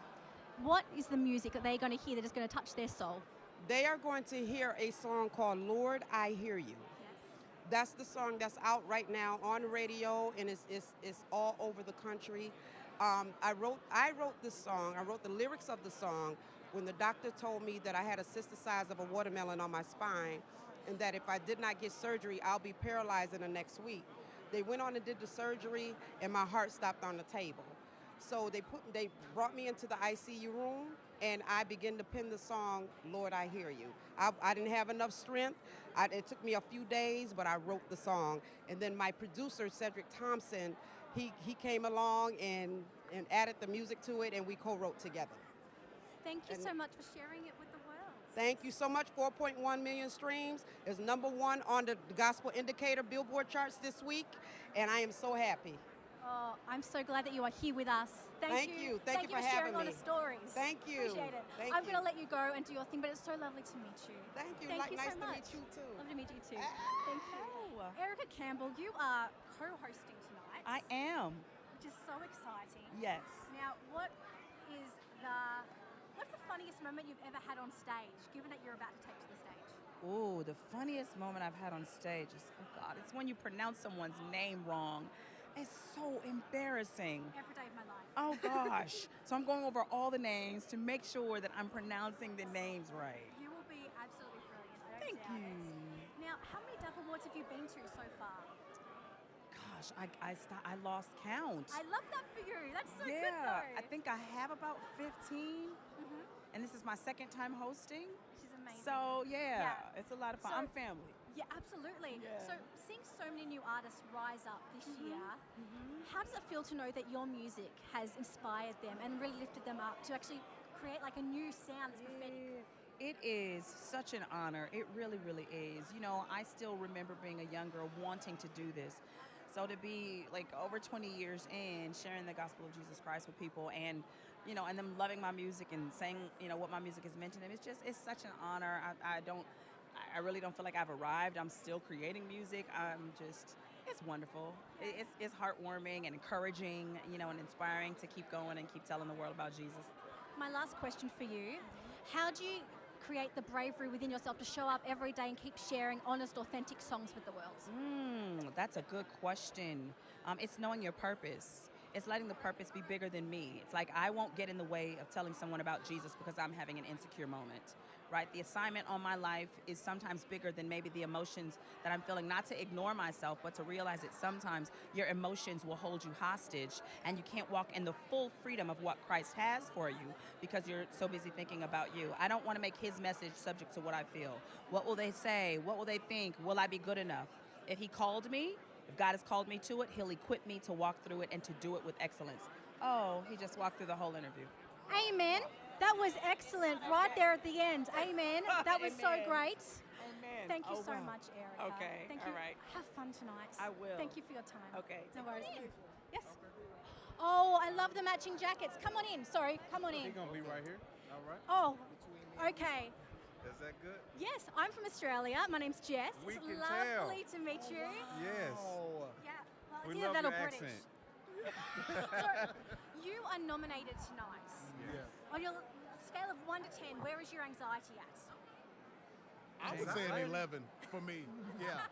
what is the music that they're going to hear that is going to touch their soul? They are going to hear a song called Lord, I Hear You. That's the song that's out right now on radio, and it's all over the country. I wrote this song. I wrote the lyrics of the song when the doctor told me that I had a cyst the size of a watermelon on my spine, and that if I did not get surgery, I'll be paralyzed in the next week. They went on and did the surgery, and my heart stopped on the table. So they brought me into the ICU room, and I began to pen the song, Lord, I Hear You. I didn't have enough strength. It took me a few days, but I wrote the song. And then my producer, Cedric Thompson, he came along and added the music to it, and we co-wrote together. Thank you so much for sharing it with the world. Thank you so much. 4.1 million streams. It's #1 on the Gospel Indicator Billboard charts this week, and I am so happy. Oh, I'm so glad that you are here with us. Thank you. Thank you for for sharing having all me. the stories. Thank you. Appreciate it. Thank I'm you. going to let you go and do your thing, but it's so lovely to meet you. Thank you. Thank you Nice so to much. meet you too. Lovely to meet you too. Thank you. Erica Campbell, you are co-hosting tonight. I am. Which is so exciting. Yes. Now, what's the funniest moment you've ever had on stage, given that you're about to take to the stage? Ooh, the funniest moment I've had on stage is, oh God, it's when you pronounce someone's name wrong. It's so embarrassing. Every day of my life. Oh gosh. So I'm going over all the names to make sure that I'm pronouncing the names right. You will be absolutely brilliant. I don't Thank doubt you. it. Now, how many Dove Awards have you been to so far? Gosh, I lost count. I love that for you. That's so good Yeah, though. I think I have about 15. And this is my second time hosting. She's amazing. So yeah, it's a lot of fun. So- I'm family. Yeah, absolutely. Yeah. So seeing so many new artists rise up this year, how does it feel to know that your music has inspired them and really lifted them up to actually create like a new sound that's prophetic? It is such an honor. It really, really is. You know, I still remember being a young girl wanting to do this. So to be like over 20 years in, sharing the gospel of Jesus Christ with people and, you know, and them loving my music and saying, you know, what my music has meant to them, it's such an honor. I really don't feel like I've arrived. I'm still creating music. It's wonderful. It's heartwarming and encouraging, you know, and inspiring to keep going and keep telling the world about Jesus. My last question for you, how do you create the bravery within yourself to show up every day and keep sharing honest, authentic songs with the world? That's a good question. It's knowing your purpose. It's letting the purpose be bigger than me. It's like I won't get in the way of telling someone about Jesus because I'm having an insecure moment, right? The assignment on my life is sometimes bigger than maybe the emotions that I'm feeling. Not to ignore myself, but to realize that sometimes your emotions will hold you hostage and you can't walk in the full freedom of what Christ has for you because you're so busy thinking about you. I don't want to make his message subject to what I feel. What will they say? What will they think? Will I be good enough? If he called me, if God has called me to it, he'll equip me to walk through it and to do it with excellence. Oh, he just walked through the whole interview. Amen. That was excellent right there at the end. Amen. That was so Amen. great. Amen. Thank you Oh, so wow. much, Erica. Okay, Thank all you. right. Have fun tonight. I will. Thank you for your time. Okay. No worries. Yes. Oh, I love the matching jackets. Come on in. Sorry, come on in. We're gonna be right here. All right. Oh, okay. that good? Yes, I'm from Australia. My name's Jess. We It's can lovely tell. to meet you. Yes. Yeah. Well, We it's either love that or your British. accent. So, you are nominated tonight. Yeah. On your scale of 1 to 10, where is your anxiety at? I would say an 11 for me. Yeah.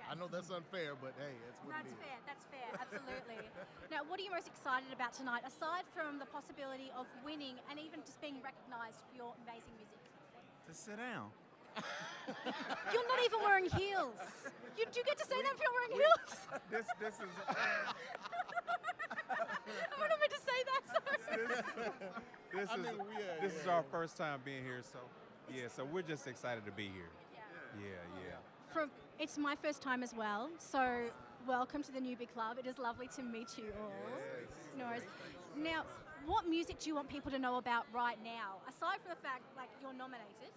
I know that's unfair, but hey, that's what it is. That's fair, absolutely. Now, what are you most excited about tonight, aside from the possibility of winning and even just being recognised for your amazing music? To sit down. You're not even wearing heels. You do get to say that if you're wearing heels. This is. I'm not meant to say that, sorry. This is our first time being here, so so we're just excited to be here. Yeah. It's my first time as well, so welcome to the Newbie Club. It is lovely to meet you all. Yes. No worries. Now, what music do you want people to know about right now? Aside from the fact, like, you're nominated,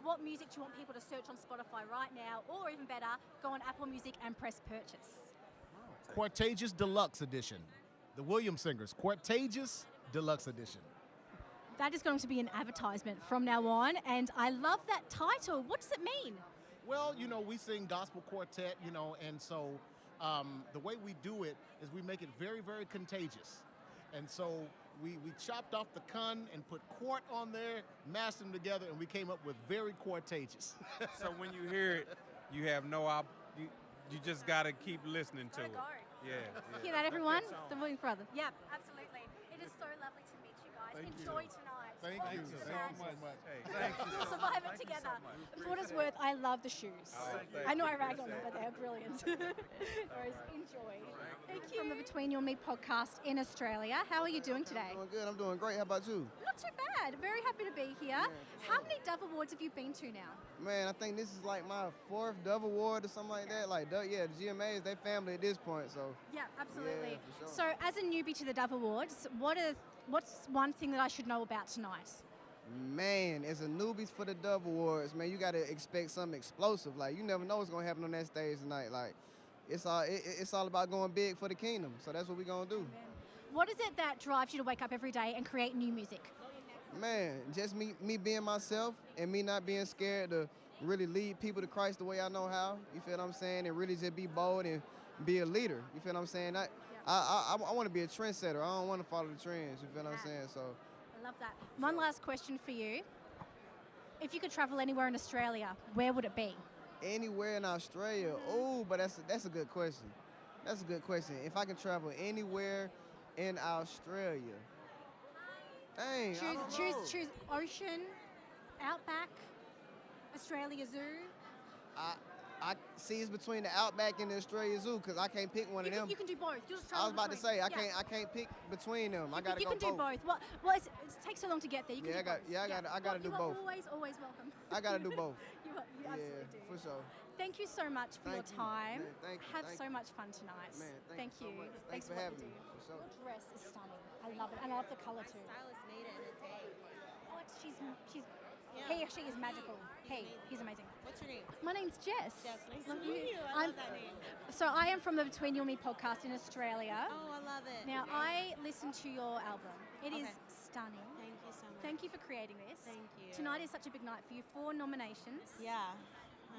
what music do you want people to search on Spotify right now, or even better, go on Apple Music and press purchase? Quartageous Deluxe Edition. The Williams Singers, Quartageous Deluxe Edition. That is going to be an advertisement from now on, and I love that title. What does it mean? Well, we sing gospel quartet, and so the way we do it is we make it very, very contagious. And so we chopped off the con and put quart on there, mashed them together, and we came up with very quartageous. So when you hear it, you have you just got to keep listening to it. Yeah. Hear that, everyone? The Williams Brothers. Yeah, absolutely. It is so lovely to meet you guys. Enjoy tonight. Thank you so much. Thank you. We'll survive it together. For what it's worth, I love the shoes. I know I ragged on them, but they're brilliant. Alright, enjoy. Thank you. From the Between You and Me podcast in Australia. How are you doing today? I'm doing good. I'm doing great. How about you? Not too bad. Very happy to be here. How many Dove Awards have you been to now? Man, I think this is like my 4th Dove Award or something like that. Like, the GMAs, they family at this point, so. Yeah, absolutely. Yeah, for sure. So, as a newbie to the Dove Awards, what's one thing that I should know about tonight? Man, as a newbie for the Dove Awards, man, you got to expect something explosive. Like, you never know what's going to happen on that stage tonight. Like, it's all about going big for the kingdom, so that's what we're going to do. What is it that drives you to wake up every day and create new music? Man, just me being myself and me not being scared to really lead people to Christ the way I know how. You feel what I'm saying? And really just be bold and be a leader. You feel what I'm saying? I want to be a trendsetter. I don't want to follow the trends. You feel what I'm saying? So. I love that. One last question for you. If you could travel anywhere in Australia, where would it be? Anywhere in Australia? Oh, but that's a good question. That's a good question. If I can travel anywhere in Australia. Dang, choose ocean, outback, Australia Zoo. I see it's between the Outback and the Australia Zoo because I can't pick one of them. You can do both. Just I was about to say I can't pick between them. I gotta go both. You can do both. Well, it takes so long to get there. You can do both. I gotta do both. You are always welcome. I gotta do both. You absolutely do. For sure. Thank you so much for your time. Man, thank you. Have so much fun tonight. Man, thank you. So much. Thanks for having me. For sure. Your dress is stunning. I love it. And I love the color too. Stylist made it in a day. Oh, she's. He actually is magical. He's amazing. What's your name? My name's Jess. Jess, nice to meet you. I love that name. So I am from the Between You and Me podcast in Australia. Oh, I love it. Now, I listened to your album. It is stunning. Thank you so much. Thank you for creating this. Thank you. Tonight is such a big night for you. 4 nominations. Yeah.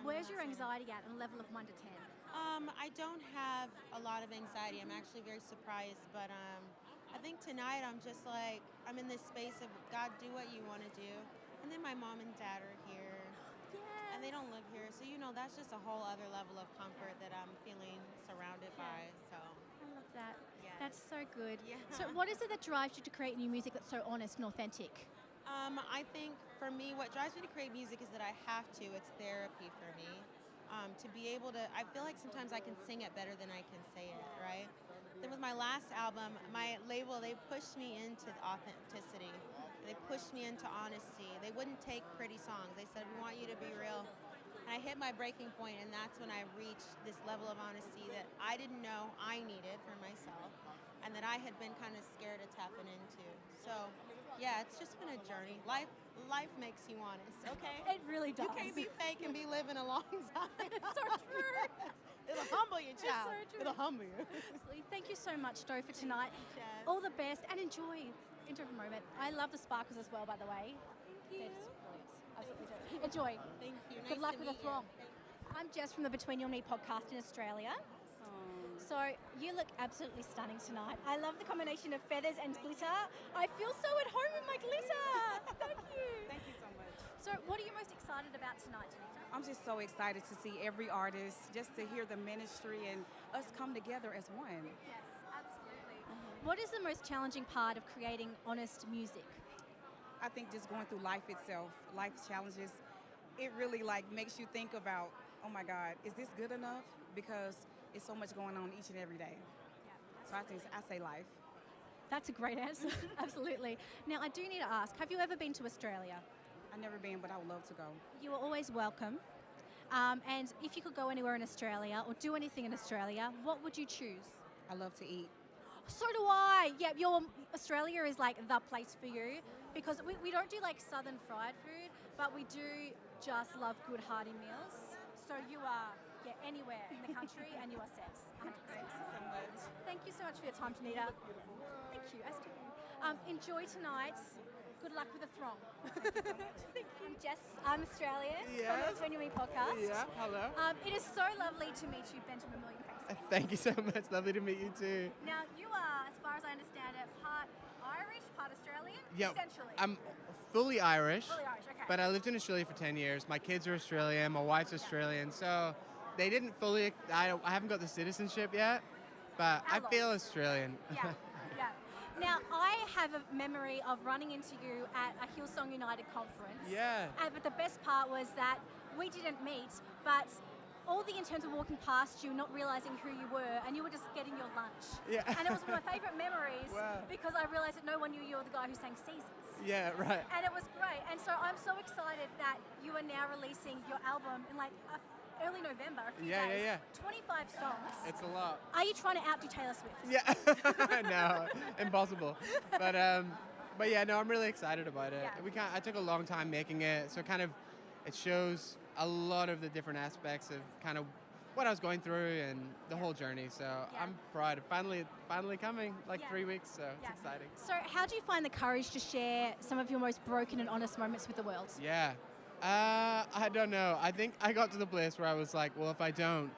Where's your anxiety at on a level of 1 to 10? I don't have a lot of anxiety. I'm actually very surprised, but I think tonight I'm just like, I'm in this space of God, do what you want to do. And then my mom and dad are here. Yeah. And they don't live here. So, that's just a whole other level of comfort that I'm feeling surrounded by. So I love that. Yes. That's so good. Yeah. So what is it that drives you to create new music that's so honest and authentic? I think for me, what drives me to create music is that I have to. It's therapy for me. To be able to, I feel like sometimes I can sing it better than I can say it, right? Then with my last album, my label, they pushed me into authenticity. They pushed me into honesty. They wouldn't take pretty songs. They said, we want you to be real. And I hit my breaking point, and that's when I reached this level of honesty that I didn't know I needed for myself, and that I had been kind of scared of tapping into. So, yeah, it's just been a journey. Life makes you honest, okay? It really does. You can't be fake and be living a long time. It's so true. It'll humble you, child. It's so true. It'll humble you. Thank you so much, Doe, for tonight. All the best, and enjoy the moment. I love the sparkles as well, by the way. Thank you. They're just brilliant. Enjoy. Thank you. Good Nice luck to with the meet you. throng. I'm Jess from the Between You and Me podcast in Australia. So you look absolutely stunning tonight. I love the combination of feathers and glitter. I feel so at home in my glitter. Thank you. Thank you so much. So what are you most excited about tonight, Denita? I'm just so excited to see every artist, just to hear the ministry and us come together as one. Yes, absolutely. What is the most challenging part of creating honest music? I think just going through life itself, life's challenges, it really like makes you think about, oh my God, is this good enough? Because it's so much going on each and every day. So I say life. That's a great answer. Absolutely. Now, I do need to ask, have you ever been to Australia? I've never been, but I would love to go. You are always welcome. And if you could go anywhere in Australia or do anything in Australia, what would you choose? I love to eat. So do I. Yeah, Australia is like the place for you because we don't do like southern fried food, but we do just love good hearty meals. So you are anywhere in the country and you are set. 100%. Thank you so much. Thank you so much for your time, Denita. Thank you. As do you. Enjoy tonight. Good luck with the throng. Thank you. I'm Jess. I'm Australian. Yes. From the Between You and Me podcast. Yeah, hello. It is so lovely to meet you, Benjamin William Pace. Thank you so much. Lovely to meet you too. Now, you are, as far as I understand it, part Irish, part Australian, Yeah, essentially. I'm fully Irish. Fully Irish, okay. But I lived in Australia for 10 years. My kids are Australian. My wife's Australian. So they didn't fully. I haven't got the citizenship yet, but I feel Australian. Yeah. Now, I have a memory of running into you at a Hillsong United conference. Yeah. But the best part was that we didn't meet, but all the interns were walking past you, not realizing who you were, and you were just getting your lunch. Yeah. And it was one of my favorite memories Wow. because I realized that no one knew you were the guy who sang Seasons. Yeah, right. And it was great. And so I'm so excited that you are now releasing your album in like early November, a few days. Yeah. 25 songs. It's a lot. Are you trying to outdo Taylor Swift? Yeah. No, impossible. But yeah, no, I'm really excited about it. Yeah. I took a long time making it, so it shows a lot of the different aspects of kind of what I was going through and the whole journey. So I'm proud. Finally coming, 3 weeks. So it's exciting. So how do you find the courage to share some of your most broken and honest moments with the world? Yeah. I don't know. I think I got to the place where I was like, well, if I don't,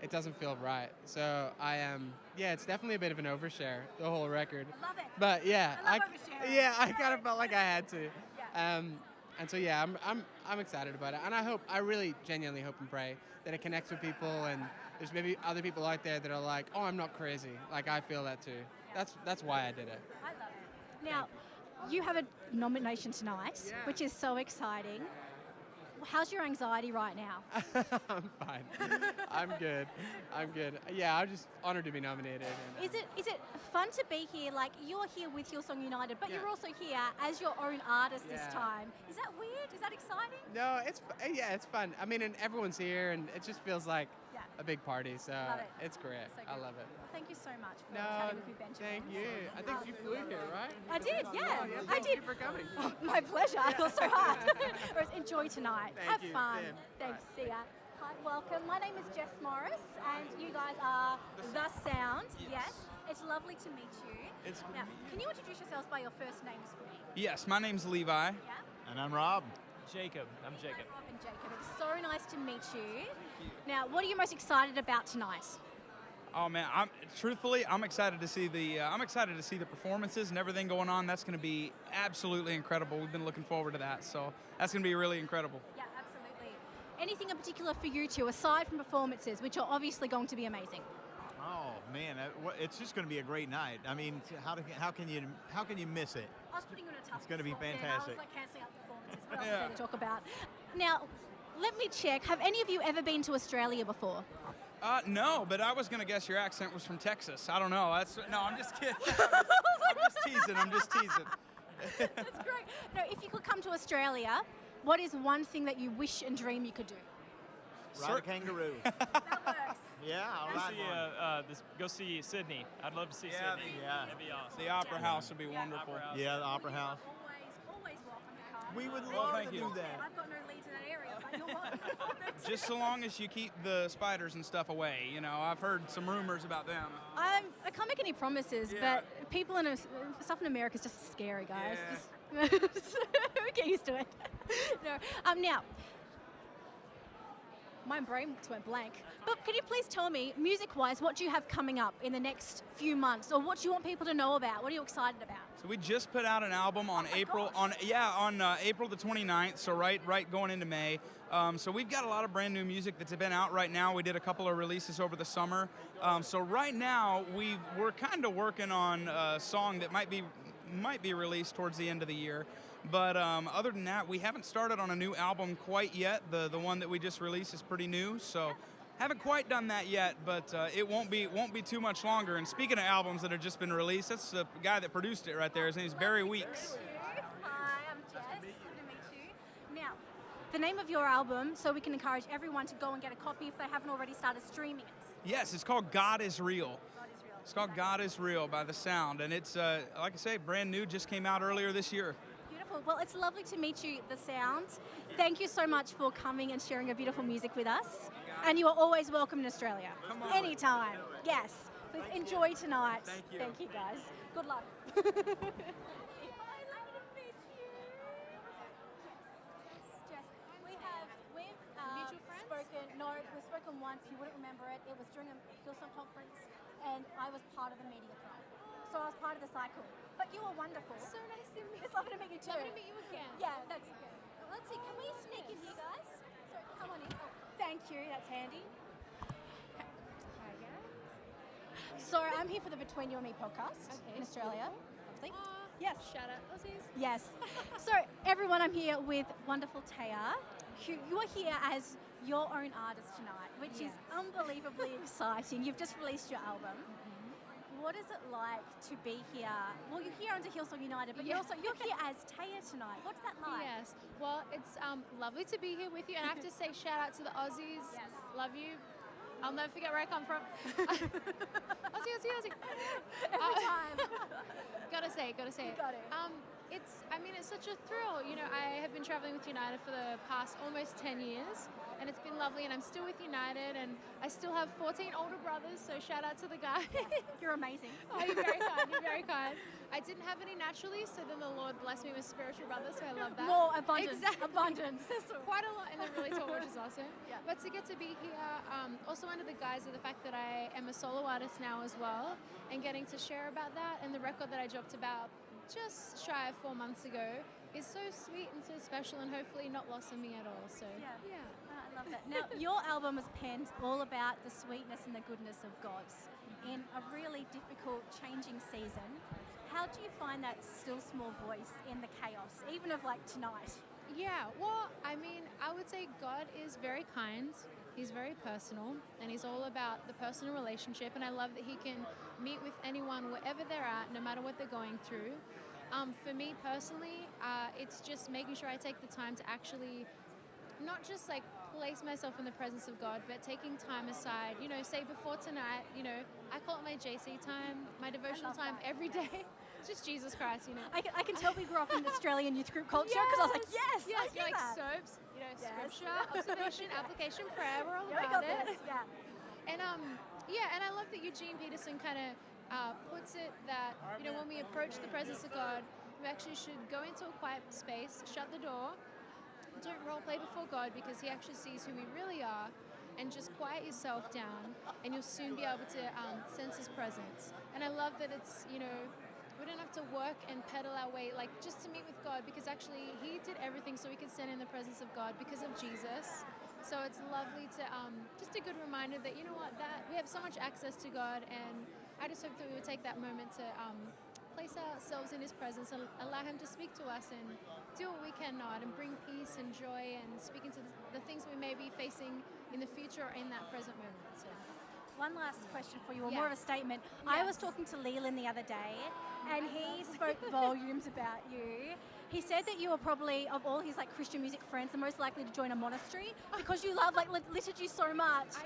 it doesn't feel right. So I am, it's definitely a bit of an overshare, the whole record. I love it. But yeah, I love oversharing. Yeah, I kind of felt like I had to. And so yeah, I'm excited about it. And I really genuinely hope and pray that it connects with people and there's maybe other people out there that are like, oh, I'm not crazy. Like I feel that too. That's why I did it. I love it. Now, you have a nomination tonight, which is so exciting. How's your anxiety right now? I'm fine. I'm good. Yeah, I'm just honored to be nominated. Is it fun to be here? Like, you're here with Hillsong United, but you're also here as your own artist this time. Is that weird? Is that exciting? No, it's fun. I mean, and everyone's here, and it just feels like a big party. So Love it. it's great. So I good. love it. Thank you so much for chatting with me, Benjamin. Thank you. I think you flew here, right? I did, yeah. Oh, I thank did. you for coming. Oh, my pleasure. I feel so hard. Enjoy tonight. Thank Have you. fun. Same. Thanks. See ya. Hi, welcome. My name is Jess Morris, and you guys are The Sound. Yes. It's lovely to meet you. Now, can you introduce yourselves by your first names for me? Yes, my name's Levi. Yeah. And I'm Rob. Jacob. I'm Jacob. Rob and Jacob. It's so nice to meet you. Now, what are you most excited about tonight? Oh man, I'm excited to see the performances and everything going on. That's going to be absolutely incredible. We've been looking forward to that, so that's going to be really incredible. Yeah, absolutely. Anything in particular for you two, aside from performances, which are obviously going to be amazing? Oh man, it's just going to be a great night. I mean, how can you miss it? I was putting you in a tough It's going to be spot there. fantastic. I was like cancelling out performances. What else is there to talk about? Now, let me check. Have any of you ever been to Australia before? No, but I was going to guess your accent was from Texas. I don't know. No, I'm just kidding. I'm just teasing. That's great. No, if you could come to Australia, what is one thing that you wish and dream you could do? Ride a kangaroo. That works. Yeah, I'll ride one. Go see Sydney. I'd love to see Sydney. Yeah. That'd be awesome. The Opera House would be wonderful. Yeah, the Opera House. Always welcome to come. We would Well, love thank to you. do that. I've got no leads in that area, but you're welcome. Just so long as you keep the spiders and stuff away. You know, I've heard some rumors about them. I can't make any promises, but people stuff in America is just scary, guys. Yeah. Just get used to it. No. Now, my brain just went blank. But can you please tell me, music-wise, what do you have coming up in the next few months, or what do you want people to know about? What are you excited about? So we just put out an album on April the 29th. So right going into May. So we've got a lot of brand new music that's been out right now. We did a couple of releases over the summer. So right now we're kind of working on a song that might be released towards the end of the year. But other than that, we haven't started on a new album quite yet. The one that we just released is pretty new, so haven't quite done that yet. But it won't be too much longer. And speaking of albums that have just been released, that's the guy that produced it right there. His name's Barry Weeks. Hi, I'm Jess. Good to meet you. Now, the name of your album, so we can encourage everyone to go and get a copy if they haven't already started streaming it. Yes, it's called God is Real. It's called God is Real by The Sound, and it's like I say, brand new. Just came out earlier this year. Beautiful. Well, it's lovely to meet you, The Sound. Thank you so much for coming and sharing your beautiful music with us. And you are always welcome in Australia. Anytime. Yes. Please enjoy tonight. Thank you. Thank you, guys. Good luck. We've spoken once. You wouldn't remember it. It was during a Hillsong conference, and I was part of the media club. So I was part of the cycle. But you were wonderful. So nice to meet you. It's lovely to meet you too. Lovely to meet you again. Yeah, that's okay. Let's see, can we sneak in here, guys? So come on in. Oh, thank you, that's handy. Hi, guys. So I'm here for the Between You and Me podcast in Australia, obviously. Yes. Shout out Aussies. Yes. So everyone, I'm here with wonderful TAYA. You are here as your own artist tonight, which is unbelievably exciting. You've just released your album. What is it like to be here? Well, you're here under Hillsong United, but you're here as TAYA tonight. What's that like? Yes. Well, it's lovely to be here with you, and I have to say shout out to the Aussies. Yes. Love you. I'll never forget where I come from. Aussie. Every time. Gotta say it. You got it. It's such a thrill. You know, I have been traveling with United for the past almost 10 years, and it's been lovely, and I'm still with United, and I still have 14 older brothers, so shout out to the guys. You're amazing. Oh, you're very kind. You're very kind. I didn't have any naturally, so then the Lord blessed me with spiritual brothers, so I love that. More abundance. Exactly. Abundance. Quite a lot in the really tall, which is awesome. Yeah. But to get to be here, also under the guise of the fact that I am a solo artist now as well, and getting to share about that, and the record that I dropped about just shy of 4 months ago is so sweet and so special, and hopefully not lost on me at all. So yeah. I love that. Now, your album was penned all about the sweetness and the goodness of God in a really difficult, changing season. How do you find that still small voice in the chaos, even of like tonight? Yeah, well, I mean, I would say God is very kind. He's very personal, and he's all about the personal relationship, and I love that he can meet with anyone wherever they're at, no matter what they're going through. For me personally, it's just making sure I take the time to actually not just like place myself in the presence of God, but taking time aside, you know, say before tonight, you know, I call it my JC time, my devotional time every day. It's just Jesus Christ, you know. I can tell we grew up in Australian youth group culture, because I was like, yes, I you're like that. soaps, you know, Yes. scripture, observation, application, prayer, we're all Yeah, we about got it. this, yeah. And and I love that Eugene Peterson kind of puts it that, you know, when we approach the presence of God, we actually should go into a quiet space, shut the door, don't role play before God, because he actually sees who we really are, and just quiet yourself down, and you'll soon be able to sense his presence. And I love that it's, you know, we don't have to work and pedal our way, like just to meet with God, because actually he did everything so we could stand in the presence of God because of Jesus. So it's lovely to, just a good reminder that, you know what, that we have so much access to God, and I just hope that we would take that moment to place ourselves in his presence and allow him to speak to us and do what we cannot, and bring peace and joy, and speak into the things we may be facing in the future or in that present moment. So. One last question for you, or more of a statement. I was talking to Leland the other day, and he spoke volumes about you. He said that you were probably, of all his like Christian music friends, the most likely to join a monastery because you love like liturgy so much.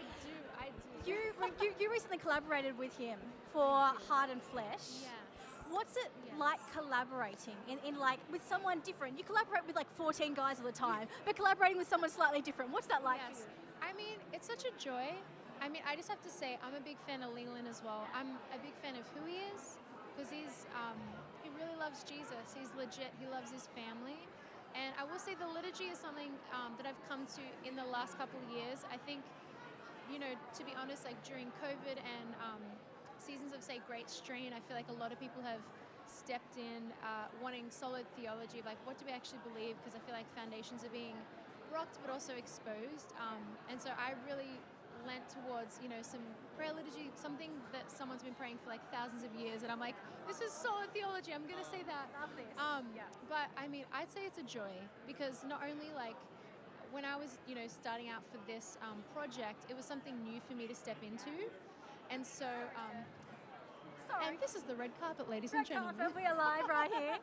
I do. You recently collaborated with him for Heart and Flesh. Yes. What's it like collaborating in like with someone different? You collaborate with like 14 guys all the time, but collaborating with someone slightly different. What's that like for you? I mean, it's such a joy. I mean, I just have to say, I'm a big fan of Leland as well. I'm a big fan of who he is, because he really loves Jesus. He's legit. He loves his family. And I will say the liturgy is something that I've come to in the last couple of years. I think, to be honest, like during COVID and seasons of, say, great strain, I feel like a lot of people have stepped in wanting solid theology of like, what do we actually believe? Because I feel like foundations are being rocked but also exposed. And so I really lent towards, some prayer liturgy, something that someone's been praying for like thousands of years, and I'm like, this is solid theology, I'm gonna say that. Love this. But I mean, I'd say it's a joy, because not only like when I was, starting out for this project, it was something new for me to step into, and so and this is the red carpet, ladies and gentlemen. Red carpet, we are live right here.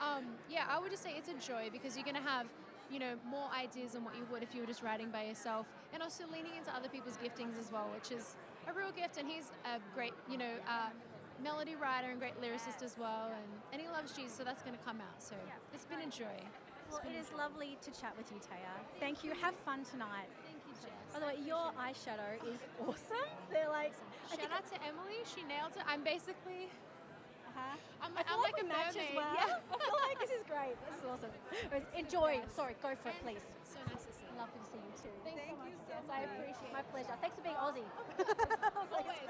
I would just say it's a joy, because you're gonna have more ideas than what you would if you were just writing by yourself, and also leaning into other people's giftings as well, which is a real gift. And he's a great, melody writer and great lyricist as well, and he loves Jesus, so that's going to come out. So it's been a joy. Well, it is lovely to chat with you, TAYA. Thank you. Have fun tonight. Thank you, Jess. By the way, your eyeshadow is awesome. They're like, shout out to Emily. She nailed it. I'm basically. I'm I feel like we a match mermaid. as well. Yeah. I feel like this is great. This is awesome. Enjoy. Sorry, go for it, please. So nice to see you. Lovely to see you too. Thank you so much. Yes, I appreciate it. My pleasure. Thanks for being Aussie. Always.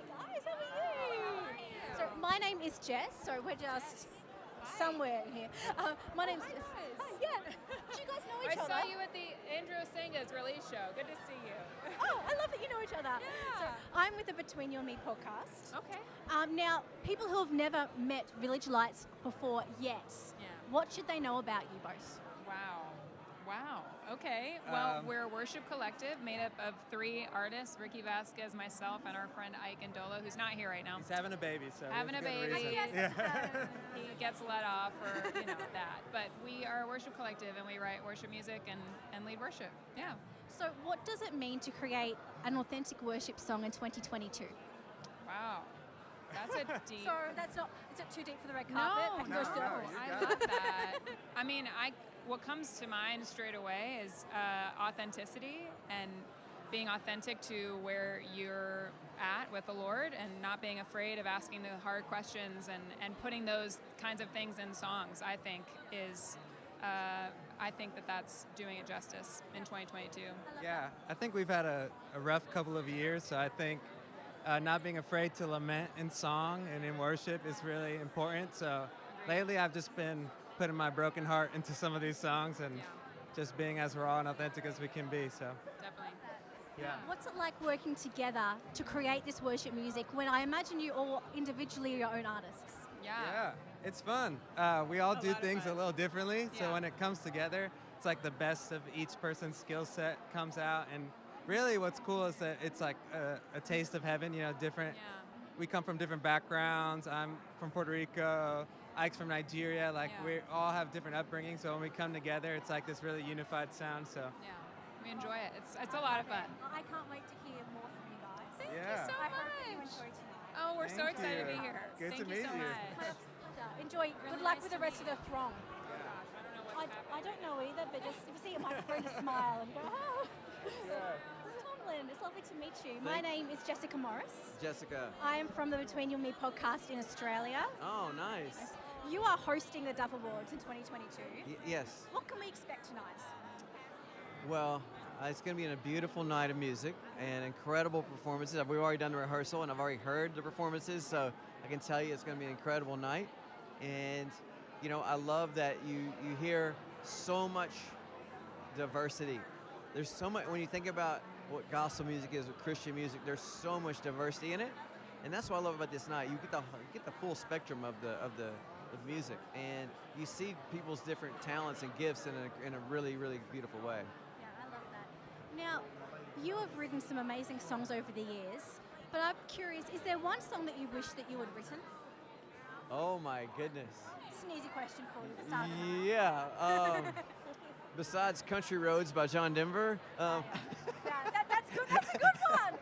Guys, how are you? So my name is Jess. So we're just somewhere in here. My name's Jess. Oh, yeah. Do you guys know each other? I saw you at the Andrew Singa's release show. Good to see you. Oh, I love that you know each other. Yeah. So I'm with the Between You and Me podcast. Okay. Now, people who have never met Village Lights before yet, what should they know about you both? Wow. Okay. Well, we're a worship collective made up of 3 artists: Ricky Vasquez, myself, and our friend Ike Ndola, who's not here right now. He's having a baby, so having a there's good baby. reason. He gets let off, or that. But we are a worship collective, and we write worship music and lead worship. Yeah. So what does it mean to create an authentic worship song in 2022? Wow. That's a deep. So that's not. Is it too deep for the red carpet? No. I love that. I mean, what comes to mind straight away is authenticity, and being authentic to where you're at with the Lord, and not being afraid of asking the hard questions, and putting those kinds of things in songs. I think is. I think that's doing it justice in 2022. Yeah, I think we've had a rough couple of years, so I think not being afraid to lament in song and in worship is really important. So lately I've just been putting my broken heart into some of these songs, and just being as raw and authentic as we can be. So definitely. Yeah. What's it like working together to create this worship music when I imagine you all individually are your own artists? Yeah, it's fun. We all do things a little differently, so when it comes together, it's like the best of each person's skill set comes out. And really what's cool is that it's like a taste of heaven, different. We come from different backgrounds. I'm from Puerto Rico, Ike's from Nigeria. We all have different upbringings, so when we come together, it's like this really unified sound. So we enjoy it. It's a lot of fun. I can't wait to hear more from you guys. Thank you so I much. hope that you enjoyed tonight. Oh, we're so Thank excited to you. be here. Good Thank to you meet so you. much. My pleasure. Enjoy. Good luck with the rest of the throng. I don't know either, but just if you see a microphone, just smile and go, oh. Tomlin, it's lovely to meet you. My name is Jessica Morris. Jessica. I am from the Between You and Me podcast in Australia. Oh, nice. You are hosting the Dove Awards in 2022. Yes. What can we expect tonight? Well, it's going to be a beautiful night of music and incredible performances. We've already done the rehearsal, and I've already heard the performances, so I can tell you it's going to be an incredible night. And, I love that you hear so much diversity. There's so much, when you think about what gospel music is, what Christian music, there's so much diversity in it. And that's what I love about this night. You get the full spectrum of music, and you see people's different talents and gifts in a really, really beautiful way. Yeah, I love that. Now, you have written some amazing songs over the years, but I'm curious, is there one song that you wish that you had written? Oh my goodness. It's an easy question for you to start. Yeah. Besides Country Roads by John Denver. That's good. That's a good one.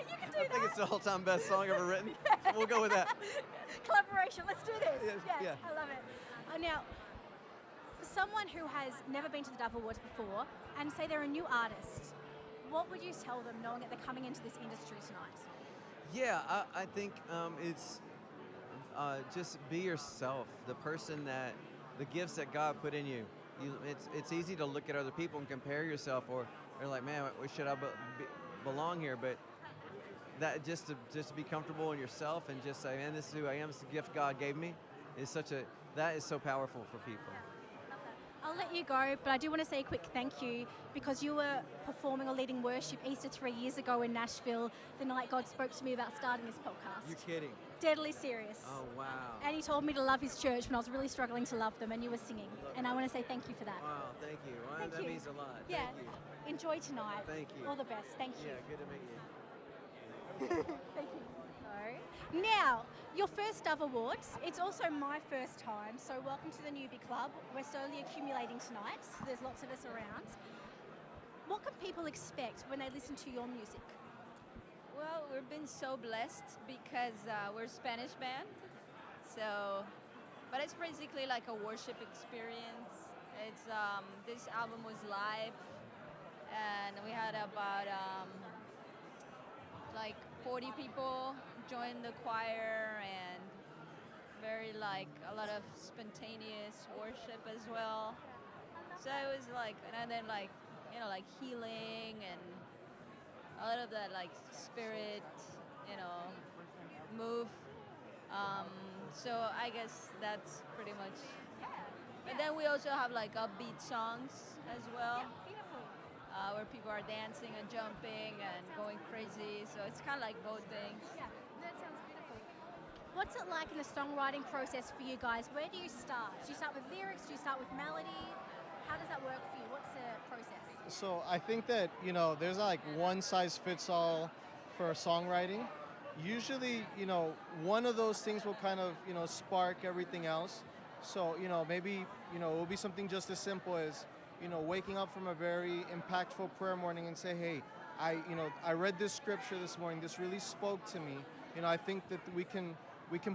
You can do I think it's the all-time best song ever written. So we'll go with that. Collaboration. Let's do this. Yes, yeah. I love it. Now, for someone who has never been to the Dove Awards before, and say they're a new artist, what would you tell them knowing that they're coming into this industry tonight? Yeah, I think it's just be yourself. The the gifts that God put in you. It's easy to look at other people and compare yourself, or like, man, should I belong here? But that just to be comfortable in yourself and just say, man, this is who I am. It's a gift God gave me. That is so powerful for people. I'll let you go, but I do want to say a quick thank you because you were performing or leading worship Easter 3 years ago in Nashville, the night God spoke to me about starting this podcast. You're kidding. Deadly serious. Oh, wow. And he told me to love his church when I was really struggling to love them, and you were singing. And I want to say thank you for that. Wow, thank you. Well, that means a lot. Yeah. Thank you. Enjoy tonight. Thank you. All the best. Thank you. Yeah, good to meet you. Thank you. Now, your first Dove Awards. It's also my first time, so welcome to the newbie club. We're slowly accumulating tonight. So there's lots of us around. What can people expect when they listen to your music? Well, we've been so blessed because we're a Spanish band. But it's basically like a worship experience. It's this album was live, and we had about like 40 people join the choir, and very like a lot of spontaneous worship as well. So it was like, and then like, you know, like healing and a lot of that like spirit, you know, move. So I guess that's pretty much. But then we also have like upbeat songs as well. Where people are dancing and jumping and going crazy. So it's kind of like both things. Yeah, that sounds beautiful. What's it like in the songwriting process for you guys? Where do you start? Do you start with lyrics? Do you start with melody? How does that work for you? What's the process? So I think that, you know, there's like one size fits all for songwriting. Usually, you know, one of those things will kind of, you know, spark everything else. So, you know, maybe, you know, it will be something just as simple as, you know, waking up from a very impactful prayer morning and say, hey, I read this scripture this morning. This really spoke to me. You know, I think that we can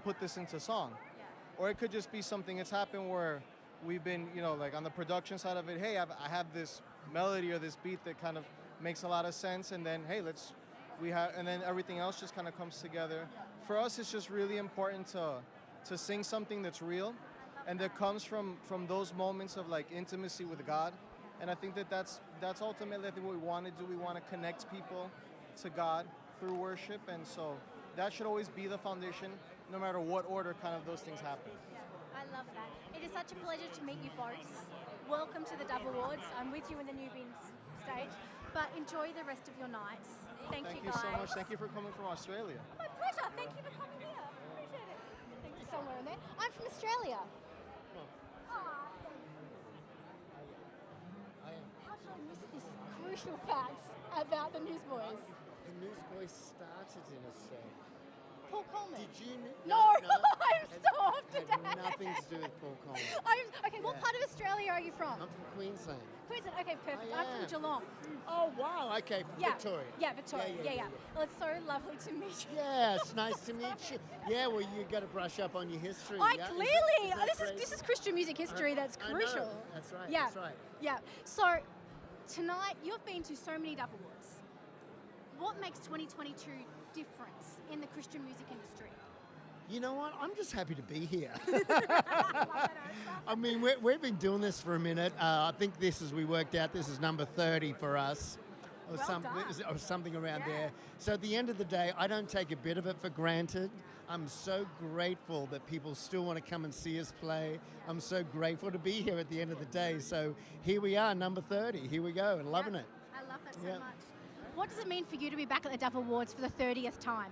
put this into song. Yeah. Or it could just be something that's happened where we've been, you know, like on the production side of it, hey, I have this melody or this beat that kind of makes a lot of sense, and then, hey, and then everything else just kind of comes together. For us, it's just really important to sing something that's real and that comes from those moments of like intimacy with God. And I think that's ultimately, I think, what we want to do. We want to connect people to God through worship, and so that should always be the foundation, no matter what order kind of those things happen. Yeah, I love that. It is such a pleasure to meet you both. Welcome to the Dove Awards. I'm with you in the newbie stage, but enjoy the rest of your nights. Thank you guys. Thank you so much. Thank you for coming from Australia. My pleasure. Thank you for coming here. Appreciate it. Thank you somewhere in there. I'm from Australia. How did I miss this crucial facts about the Newsboys? The Newsboys started in Australia. Paul Coleman. Did you know? No, I'm so off today. Had nothing to do with Paul Coleman. Okay, what part of Australia are you from? I'm from Queensland. Queensland, okay, perfect. Oh, I'm from yeah. Geelong. Oh, wow, okay, from Victoria. Yeah, Victoria, yeah. Well, it's so lovely to meet you. Yeah, it's nice to meet you. Yeah, well, you got to brush up on your history. Clearly, Is this is Christian music history that's crucial. I know. That's right, Yeah. that's right. Yeah, so tonight you've been to so many Dove Awards. What makes 2022 different in the Christian music industry? You know what? I'm just happy to be here. I mean, we've been doing this for a minute. I think this is, we worked out, this is number 30 for us. Or, or something around there. So at the end of the day, I don't take a bit of it for granted. I'm so grateful that people still want to come and see us play. I'm so grateful to be here at the end of the day. So here we are, number 30. Here we go, and loving it. I love that so much. What does it mean for you to be back at the Dove Awards for the 30th time?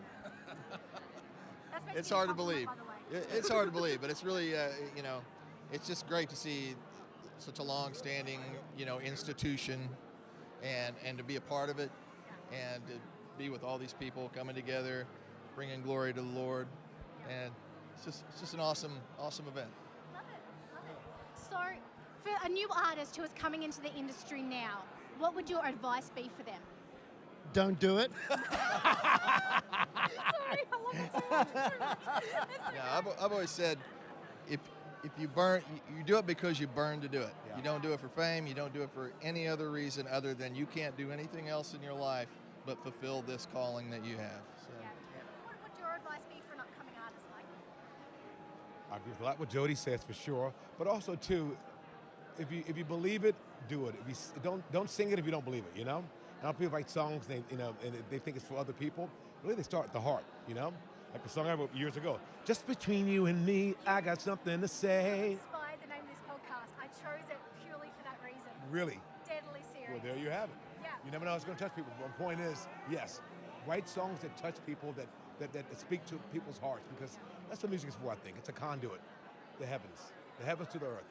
It's hard to believe. It's hard to believe, but it's really, you know, it's just great to see such a long-standing, you know, institution, and to be a part of it, and to be with all these people coming together, bringing glory to the Lord, and it's just an awesome event. Love it. So, for a new artist who is coming into the industry now, what would your advice be for them? Don't do it. Sorry, I love it so much. Yeah, I've always said, if you burn, you do it because you burn to do it. Yeah. You don't do it for fame. You don't do it for any other reason other than you can't do anything else in your life but fulfill this calling that you have. So. Yeah. What would your advice be for an upcoming artist like? I agree with a lot what Jody says for sure, but also too, if you believe it, do it. If you don't sing it if you don't believe it. You know, a lot of people write songs, and they think it's for other people. Really, they start at the heart. You know, like the song I wrote years ago. Just between you and me, I got something to say. Inspired the name of this podcast. I chose it purely for that reason. Really? Deadly serious. Well, there you have it. Yeah. You never know how it's going to touch people. But the point is, yes, write songs that touch people, that speak to people's hearts, because that's what music is for, I think. It's a conduit, the heavens to the earth.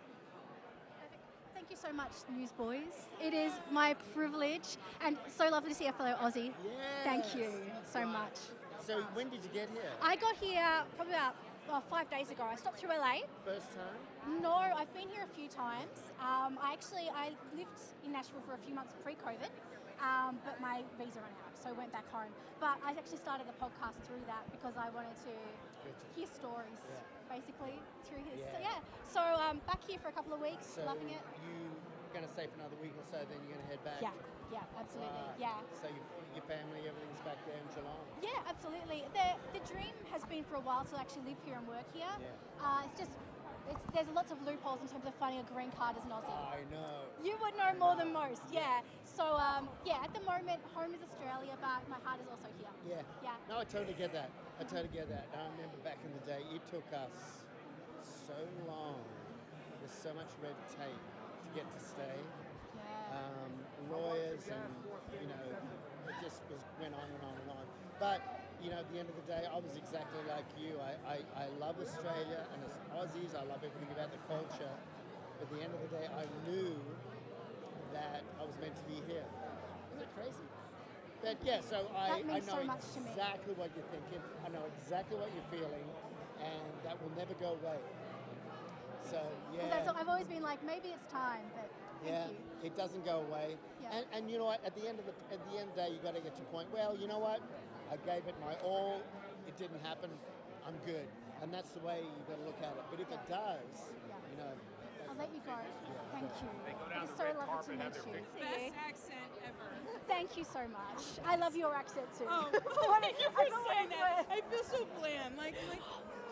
Thank you so much, Newsboys. It is my privilege and so lovely to see a fellow Aussie. Thank you so much. So when did you get here? I got here probably about 5 days ago. I stopped through LA. First time? No, I've been here a few times. I lived in Nashville for a few months pre-COVID, but my visa ran out, so I went back home. But I actually started the podcast through that because I wanted to hear stories, basically, through his. Yeah. So back here for a couple of weeks, So loving it. you're going to stay for another week or so, then you're going to head back? Yeah, absolutely, Wow. yeah. So your family, everything's back there in Geelong? Yeah, absolutely. The dream has been for a while to actually live here and work here. There's lots of loopholes in terms of finding a green card as an Aussie. I know. You would know more than most, yeah. So at the moment, home is Australia, but my heart is also here. Yeah. No, I totally get that. I remember back in the day, it took us so long. There's so much red tape to get to stay. Lawyers and, it just went on and on and on. But, at the end of the day, I was exactly like you. I love Australia, and as Aussies, I love everything about the culture. But at the end of the day, I knew that I was meant to be here. Isn't it crazy? But yeah, so I means know so much to me. exactly what you're thinking. I know exactly what you're feeling, and that will never go away. So, yeah. I've always been like, maybe it's time, but thank you. It doesn't go away. Yeah. And you know what? At the end of the day, you got to get to a point. Well, you know what? I gave it my all. It didn't happen. I'm good. And that's the way you got to look at it. But if it does, I'll let you go. Thank you. They go down It's the so red lovely to carpet, have meet their you. big- Best accent ever. Thank you so much. I love your accent too. Oh, thank you for saying that. I feel so bland. Like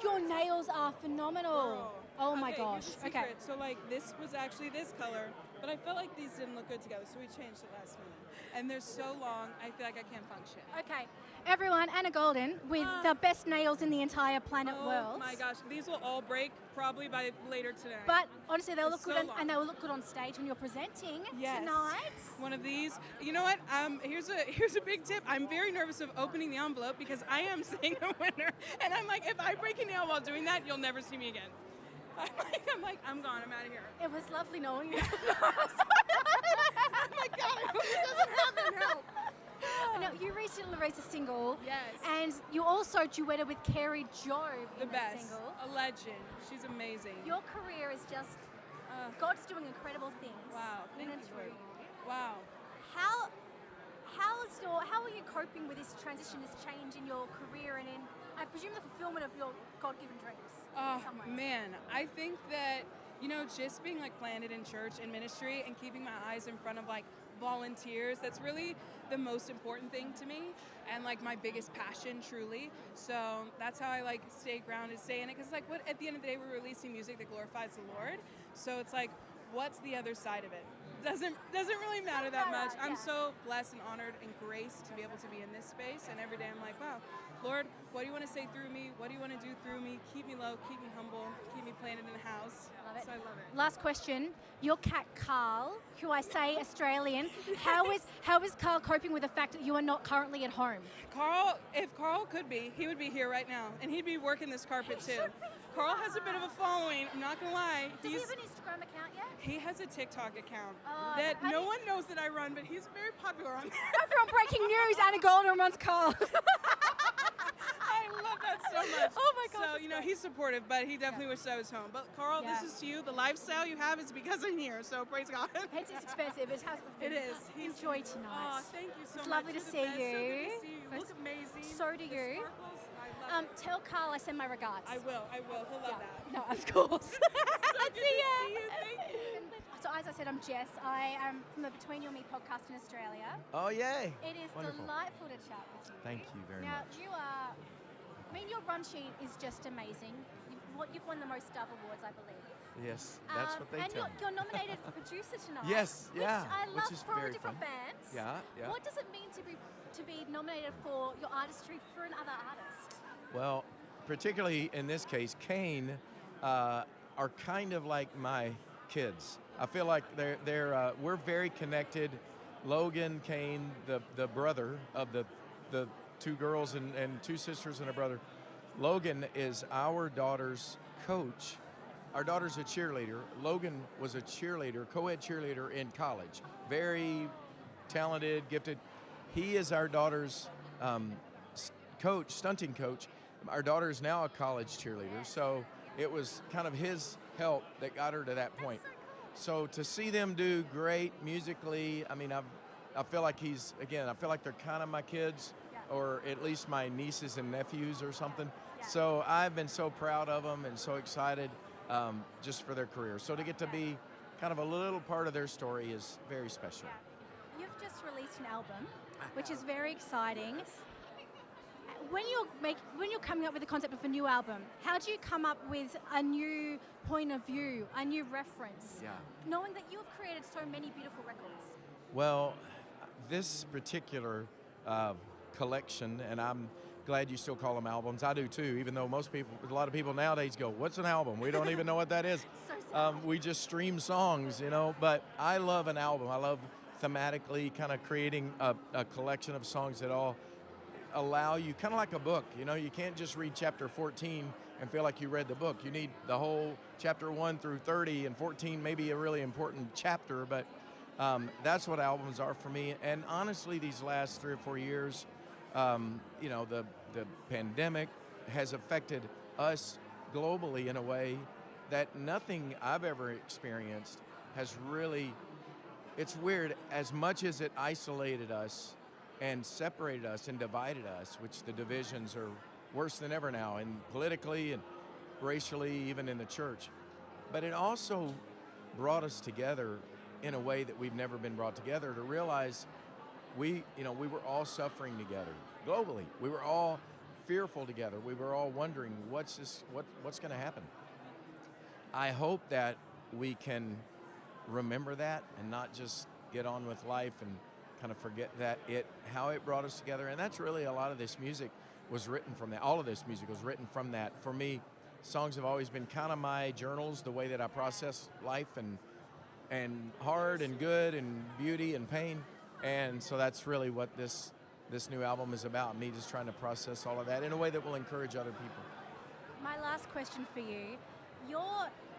your nails are phenomenal. Oh my Okay, gosh. here's the secret. So this was actually this color, but I felt like these didn't look good together, so we changed it last minute. And they're so long, I feel like I can't function. Okay, everyone, Anna Golden with the best nails in the entire planet world. Oh my gosh, these will all break probably by later today. But honestly, they'll look so good, long. and they will look good on stage when you're presenting tonight. One of these. You know what? Here's a big tip. I'm very nervous of opening the envelope because I am saying the winner, and I'm like, if I break a nail while doing that, you'll never see me again. I'm gone. I'm out of here. It was lovely knowing you. Oh my God, I hope it doesn't happen. Help. Now, you recently released a single. Yes. And you also duetted with Carrie Job The in best. the single. A legend. She's amazing. Your career is just, God's doing incredible things. Wow, in thank and you. through. Wow. How are you coping with this transition, this change in your career and in, I presume, the fulfillment of your God-given dreams? Oh in some ways? man, I think that just being planted in church and ministry and keeping my eyes in front of volunteers, that's really the most important thing to me and my biggest passion, truly. So that's how I stay grounded, stay in it, because what at the end of the day, we're releasing music that glorifies the Lord. So it's what's the other side of it? Doesn't really matter that much. I'm so blessed and honored and graced to be able to be in this space, and every day I'm like, wow, Lord, what do you want to say through me? What do you want to do through me? Keep me low, keep me humble, keep me planted in the house. Love it. So I love it. Last question. Your cat Carl, who I say Australian, how is Carl coping with the fact that you are not currently at home? If Carl could be, he would be here right now, and he'd be working this carpet too. Carl has a bit of a following, I'm not gonna lie. Does he have an Instagram account yet? He has a TikTok account Oh, that I no think- one knows that I run, but he's very popular on there. Everyone, breaking news, Anna Golden runs Carl. I love that so much. Oh my God, So, he's supportive, but he definitely wishes I was home. But Carl, this is to you. The lifestyle you have is because I'm here, so praise God. It's expensive. It is. Enjoy tonight. Oh, thank you so much. It's lovely to You're the see best. you. So good to see you. You look amazing. So do The you. sparkles, I love it. Tell Carl I send my regards. I will. He'll love that. No, of course. So good to See ya. see you. Thank you. So as I said, I'm Jess. I am from the Between You and Me podcast in Australia. Oh, yay. It is Wonderful. delightful to chat with you. Thank you very now, much. you are, your run sheet is just amazing. You've you've won the most Dove Awards, I believe. Yes, that's what they and tell me. you're nominated for producer tonight. Yes, yeah, Which I love which is for all very different fun. bands. Yeah, yeah. What does it mean to be nominated for your artistry for another artist? Well, particularly in this case, Kane are kind of like my kids. I feel like we're very connected. Logan Kane, the brother of the two girls and two sisters and a brother. Logan is our daughter's coach. Our daughter's a cheerleader. Logan was a cheerleader, co-ed cheerleader in college. Very talented, gifted. He is our daughter's coach, stunting coach. Our daughter is now a college cheerleader, so it was kind of his help that got her to that point. So to see them do great musically, I mean, I feel like I feel like they're kind of my kids, or at least my nieces and nephews or something. So I've been so proud of them and so excited just for their career. So to get to be kind of a little part of their story is very special. You've just released an album, which is very exciting. When you're coming up with the concept of a new album, how do you come up with a new point of view, a new reference, knowing that you have created so many beautiful records? Well, this particular collection, and I'm glad you still call them albums. I do too, even though a lot of people nowadays go, "What's an album?" We don't even know what that is. We just stream songs, you know. But I love an album. I love thematically kind of creating a collection of songs that all allow you, kind of like a book. You know, you can't just read chapter 14 and feel like you read the book. You need the whole chapter 1 through 30, and 14 may be a really important chapter, but that's what albums are for me. And honestly, these last 3 or 4 years, you know, the pandemic has affected us globally in a way that nothing I've ever experienced has really, it's weird, as much as it isolated us and separated us and divided us, which the divisions are worse than ever now, and politically and racially, even in the church. But it also brought us together in a way that we've never been brought together, to realize we were all suffering together globally. We were all fearful together. We were all wondering what's going to happen. I hope that we can remember that and not just get on with life and kind of forget how it brought us together. And that's really a lot of this music was written from that. All of this music was written from that. For me, songs have always been kind of my journals, the way that I process life and hard and good and beauty and pain. And so that's really what this new album is about, me just trying to process all of that in a way that will encourage other people. My last question for you,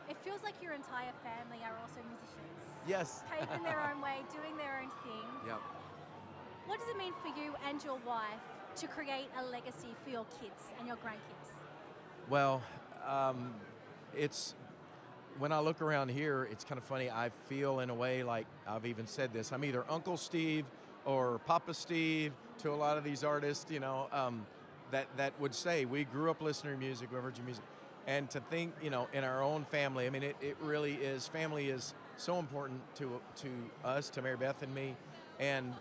it feels like your entire family are also musicians. Yes. Paving their own way, doing their own thing. Yep. What does it mean for you and your wife to create a legacy for your kids and your grandkids? Well, it's, when I look around here, it's kind of funny. I feel in a way like, I've even said this, I'm either Uncle Steve or Papa Steve to a lot of these artists, you know, that would say, we grew up listening to music, we heard your music. And to think, you know, in our own family, I mean, it really is, family is so important to us, to Mary Beth and me. And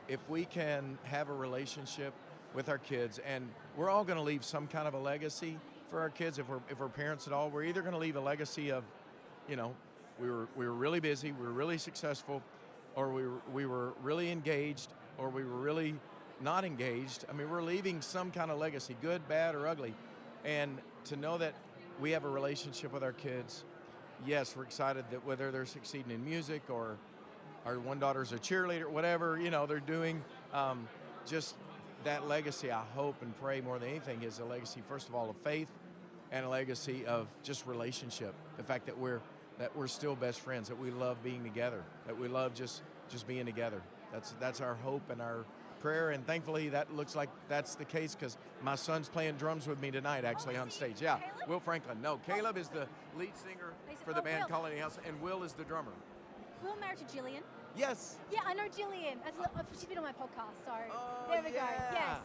if we can have a relationship with our kids, and we're all going to leave some kind of a legacy for our kids, if we're parents at all, we're either going to leave a legacy of, you know, we were really busy, we were really successful, or we were really engaged, or we were really not engaged. I mean, we're leaving some kind of legacy, good, bad, or ugly. And to know that we have a relationship with our kids, yes, we're excited that whether they're succeeding in music or our one daughter's a cheerleader, whatever, you know, they're doing, just that legacy, I hope and pray more than anything, is a legacy, first of all, of faith, and a legacy of just relationship. The fact that we're still best friends, that we love being together, that we love just being together. That's our hope and our prayer, and thankfully that looks like that's the case, because my son's playing drums with me tonight, actually, on stage. Yeah, Caleb? Will Franklin. No, Caleb is the lead singer for the band Colony House, and Will is the drummer. Will married to Jillian? Yes. Yeah, I know Jillian. She's been on my podcast, so there we go. Yeah,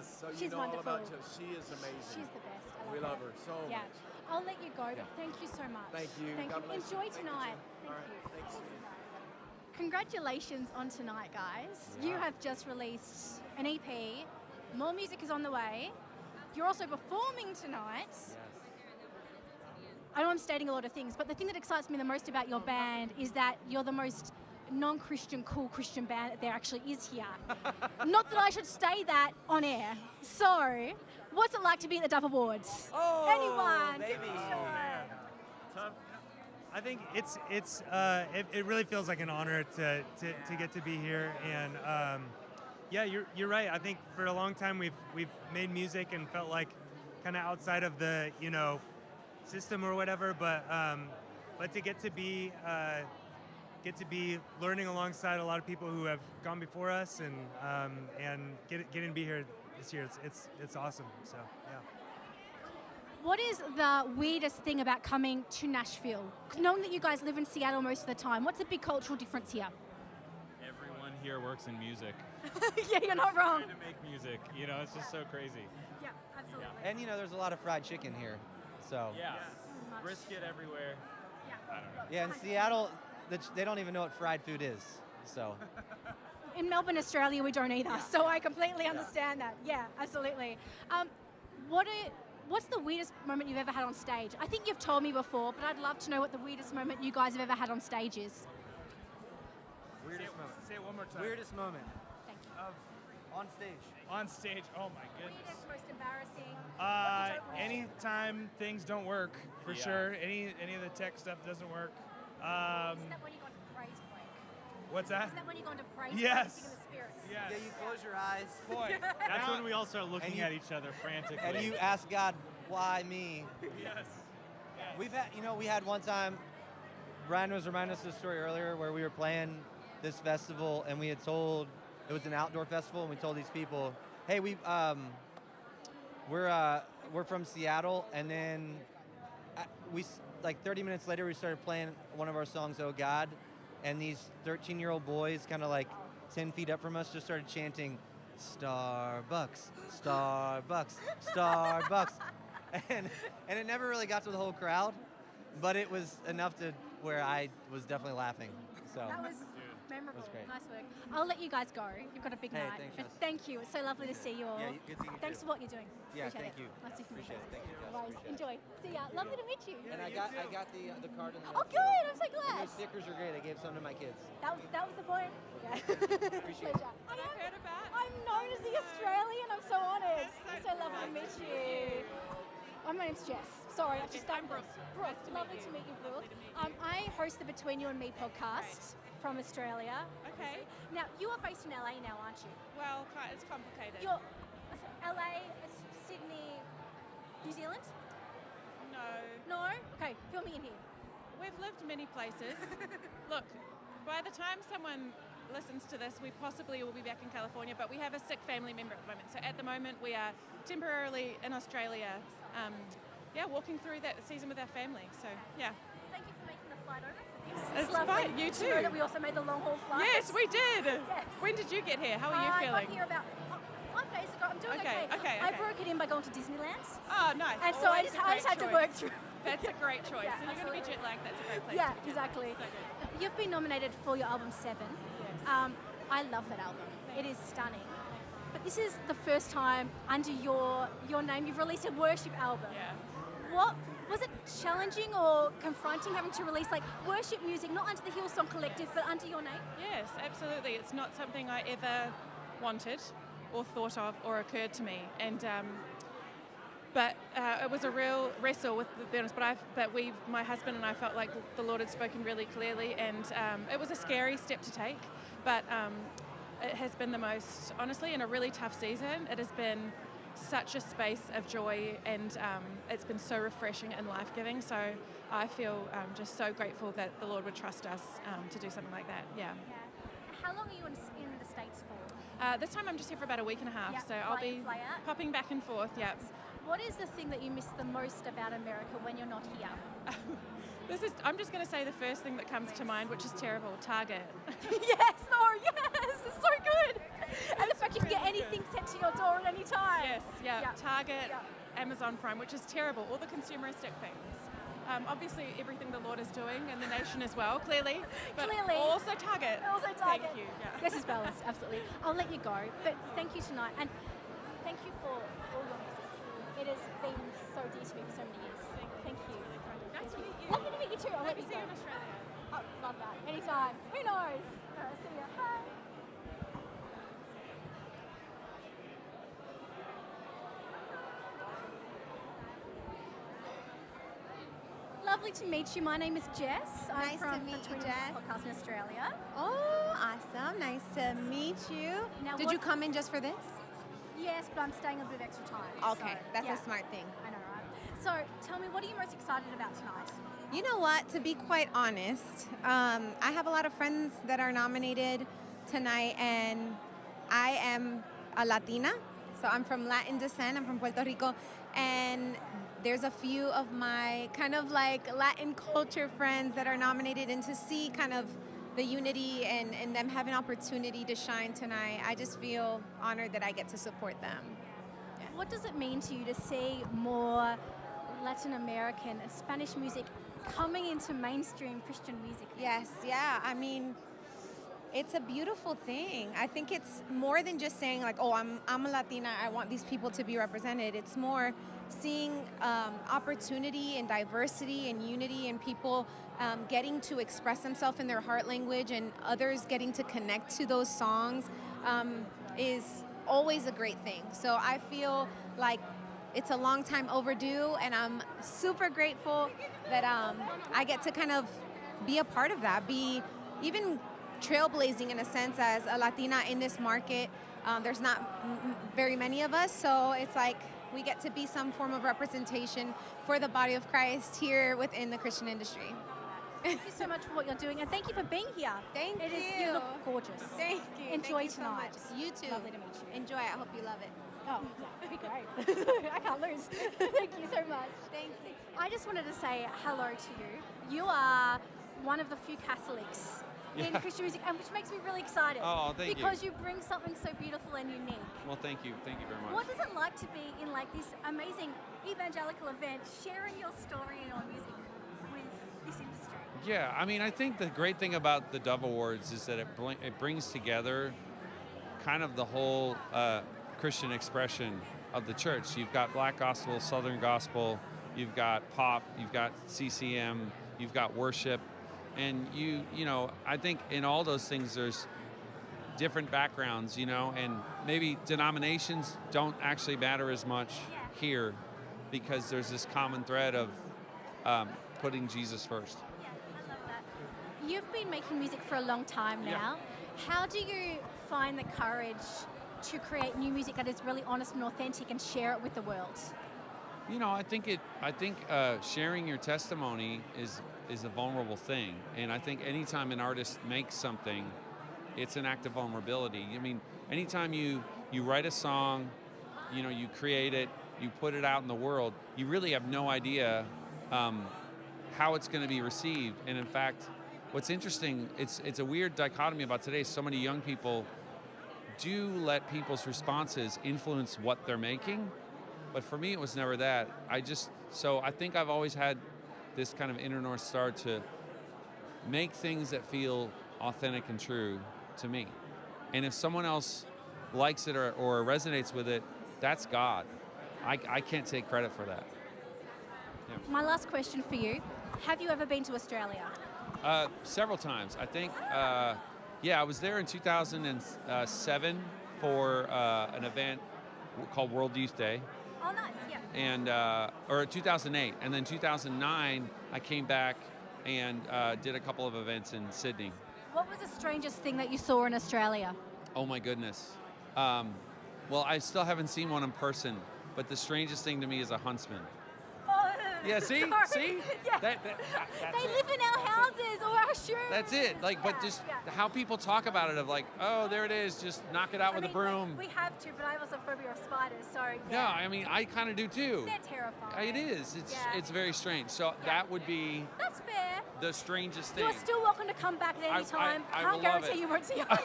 so you know wonderful. all about Jill. She is amazing. She's the best. We love her so much. I'll let you go, but thank you so much. Thank you. Thank God you. bless Enjoy you. tonight. All right. Thanks. Congratulations on tonight, guys. You have just released an EP. More music is on the way. You're also performing tonight. Yes. I know I'm stating a lot of things, but the thing that excites me the most about your band is that you're the most non-Christian, cool Christian band that there actually is here. Not that I should say that on air. So, what's it like to be at the Dove Awards? Anyone? Baby. Give me a shot. I think it really feels like an honor to get to be here, and yeah, you're right. I think for a long time we've made music and felt like kind of outside of the system or whatever, but to get to be learning alongside a lot of people who have gone before us, and getting to be here this year, it's awesome. So yeah. What is the weirdest thing about coming to Nashville? 'Cause knowing that you guys live in Seattle most of the time, what's the big cultural difference here? Everyone here works in music. Yeah, you're not wrong. Trying to make music, it's just so crazy. Yeah, absolutely. And there's a lot of fried chicken here, so. Yeah, brisket everywhere. I don't know. Yeah, in Seattle, they don't even know what fried food is, so. In Melbourne, Australia, we don't either, so I completely understand that. Yeah, absolutely. What's the weirdest moment you've ever had on stage? I think you've told me before, but I'd love to know what the weirdest moment you guys have ever had on stage is. Weirdest moment. Say it one more time. Weirdest moment. Thank you. On stage. On stage. Oh my goodness. Weirdest, most embarrassing. Anytime things don't work, for sure. Any of the tech stuff doesn't work. Isn't that when you go into praise break? What's that? Isn't that when you go into praise Yes. break, the spirits? Yes. Yeah, you close your eyes. Boy, that's when we all start looking at each other frantically. And you ask God, why me? Yes. We've had, we had one time, Brian was reminding us of the story earlier where we were playing this festival and we had told, it was an outdoor festival, and we told these people, hey, we're from Seattle, and then like 30 minutes later we started playing one of our songs, Oh God, and these 13-year-old boys kind of like 10 feet up from us just started chanting, Starbucks, Starbucks, Starbucks. And it never really got to the whole crowd, but it was enough to where I was definitely laughing. So That was memorable. That was great. Nice work. I'll let you guys go. You've got a big Hey, night. thanks, But Jess. thank you. It's so lovely to see you all. Yeah, good seeing you Thanks too. for what you're doing. Yeah, Appreciate thank it. you. Nice to meet you. Appreciate it. Thank you, Jess. Guys, Appreciate it. enjoy. See ya. Lovely to meet you. And I got the card in the Oh, mail, too. good. I'm so And glad. those stickers are great. I gave some to my kids. That was the point. Yeah. Appreciate it. Pleasure. I'm known as the Australian. I'm so honoured. It's so lovely to meet you. My name's Jess. Sorry, I just I'm Brooke. Brooke, lovely to meet you, Brooke. I host the Between You and Me podcast from Australia. Okay. Now, you are based in LA now, aren't you? Well, it's complicated. You're LA, Sydney, New Zealand? No. No? Okay, fill me in here. We've lived many places. Look, by the time someone listens to this, we possibly will be back in California, but we have a sick family member at the moment. So at the moment, we are temporarily in Australia, walking through that season with our family. So, yeah. Thank you for making the flight over for this. It's lovely fine. You to too. know that we also made the long haul flight. Yes, we did. Yes. When did you get here? How are you I feeling? got here about 5 days ago. I'm doing Okay. I broke it in by going to Disneyland. Oh, nice. And so I Always just a great had to choice. work through. That's a great choice. Yeah, So you're going to be jet lagged. That's a great place. Yeah, to be. exactly. So good. You've been nominated for your album 7. I love that album. It is stunning. But this is the first time under your name you've released a worship album. Yeah. What was it challenging or confronting having to release like worship music, not under the Hillsong Collective, but under your name? Yes, absolutely. It's not something I ever wanted or thought of or occurred to me. And but it was a real wrestle with the honest. But my husband and I felt like the Lord had spoken really clearly, and it was a scary step to take. But it has been the most, honestly, in a really tough season. It has been such a space of joy, and it's been so refreshing and life-giving. So I feel just so grateful that the Lord would trust us to do something like that. Yeah. How long are you in the States for? This time I'm just here for about a week and a half, Yep, so I'll fly in, be fly out. popping back and forth. Yeah. What is the thing that you miss the most about America when you're not here? I'm just going to say the first thing that comes to mind, which is terrible. Target. Yes, it's so good. And the fact you can get anything sent to your door at any time. Yes, yeah. Yep. Target, Yep. Amazon Prime, which is terrible. All the consumeristic things. Obviously, everything the Lord is doing in the nation as well, clearly. But Clearly. also Target. Also Target. Thank you. Yeah. This is balanced, absolutely. I'll let you go, but thank you tonight, and thank you for all your music. It has been so dear to me for so many years. Thank you. Nice to meet you. Lovely to meet you too. I'll let you see you in Australia. Oh, love that. Anytime. Who knows? See ya. Bye. Lovely to meet you. My name is Jess. I'm Nice from to meet you, Between Jess. Podcast in Australia. Oh, awesome. Nice to meet you. Now, Did you come in just for this? Yes, but I'm staying a bit of extra time. Okay, so, that's yeah. a smart thing. I know, right? So, tell me, what are you most excited about tonight? You know what? To be quite honest, I have a lot of friends that are nominated tonight, and I am a Latina. So I'm from Latin descent. I'm from Puerto Rico, and there's a few of my kind of like Latin culture friends that are nominated, and to see kind of the unity and them have an opportunity to shine tonight, I just feel honored that I get to support them. Yeah. What does it mean to you to see more Latin American Spanish music coming into mainstream Christian music? Yes, yeah. I mean, it's a beautiful thing. I think it's more than just saying like, oh, I'm a Latina, I want these people to be represented. It's more seeing opportunity and diversity and unity and people getting to express themselves in their heart language, and others getting to connect to those songs is always a great thing. So I feel like it's a long time overdue, and I'm super grateful that I get to kind of be a part of that, be even trailblazing in a sense as a Latina in this market. There's not very many of us, so it's like we get to be some form of representation for the body of Christ here within the Christian industry. Thank you so much for what you're doing, and thank you for being here. Thank you. You look gorgeous. Thank you. Enjoy Thank you tonight. so much. You too. Lovely to meet you. Enjoy. I hope you love it. Oh, that'd be great. I can't lose. Thank you so much. Thank you. I just wanted to say hello to you. You are one of the few Catholics in Christian music, and which makes me really excited. Oh, thank you. Because you bring something so beautiful and unique. Well, thank you. Thank you very much. What does it like to be in like this amazing evangelical event, sharing your story and your music with this industry? Yeah, I mean, I think the great thing about the Dove Awards is that it brings together kind of the whole Christian expression of the church. You've got Black gospel, Southern gospel, you've got pop, you've got CCM, you've got worship, and you know, I think in all those things there's different backgrounds, you know, and maybe denominations don't actually matter as much here because there's this common thread of putting Jesus first. You've been making music for a long time now. How do you find the courage to create new music that is really honest and authentic and share it with the world? You know, I think sharing your testimony is a vulnerable thing, and I think anytime an artist makes something, it's an act of vulnerability. I mean, anytime you write a song, you know, you create it, you put it out in the world, you really have no idea how it's going to be received. And in fact, what's interesting, it's a weird dichotomy about today. So many young people do let people's responses influence what they're making, but for me it was never that. I think I've always had this kind of inner North Star to make things that feel authentic and true to me. And if someone else likes it or resonates with it, that's God. I can't take credit for that. Yeah. My last question for you, have you ever been to Australia? Several times. I think, I was there in 2007 for an event called World Youth Day. Oh, nice, yeah. And, or 2008. And then 2009, I came back and did a couple of events in Sydney. What was the strangest thing that you saw in Australia? Oh my goodness. Well, I still haven't seen one in person, but the strangest thing to me is a huntsman. Yeah, see? Sorry. See? Yeah. That's they it. live in our houses or our shoes. That's it. Like, but just how people talk about it of like, oh, there it is, just knock it out with a broom. We have to, but I have also a phobia of spiders, so Yeah, I mean, I kind of do too. They're terrifying. It is. It's very strange. So that would be That's fair. the strangest thing. You're still welcome to come back at any time. I Can't will love guarantee it. you won't see us.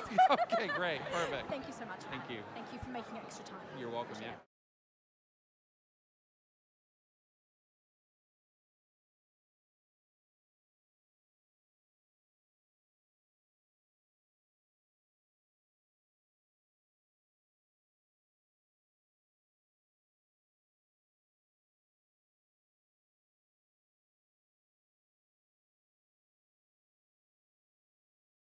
Okay, great. Perfect. Thank you so much. Thank you. Thank you for making extra time. You're welcome, yeah.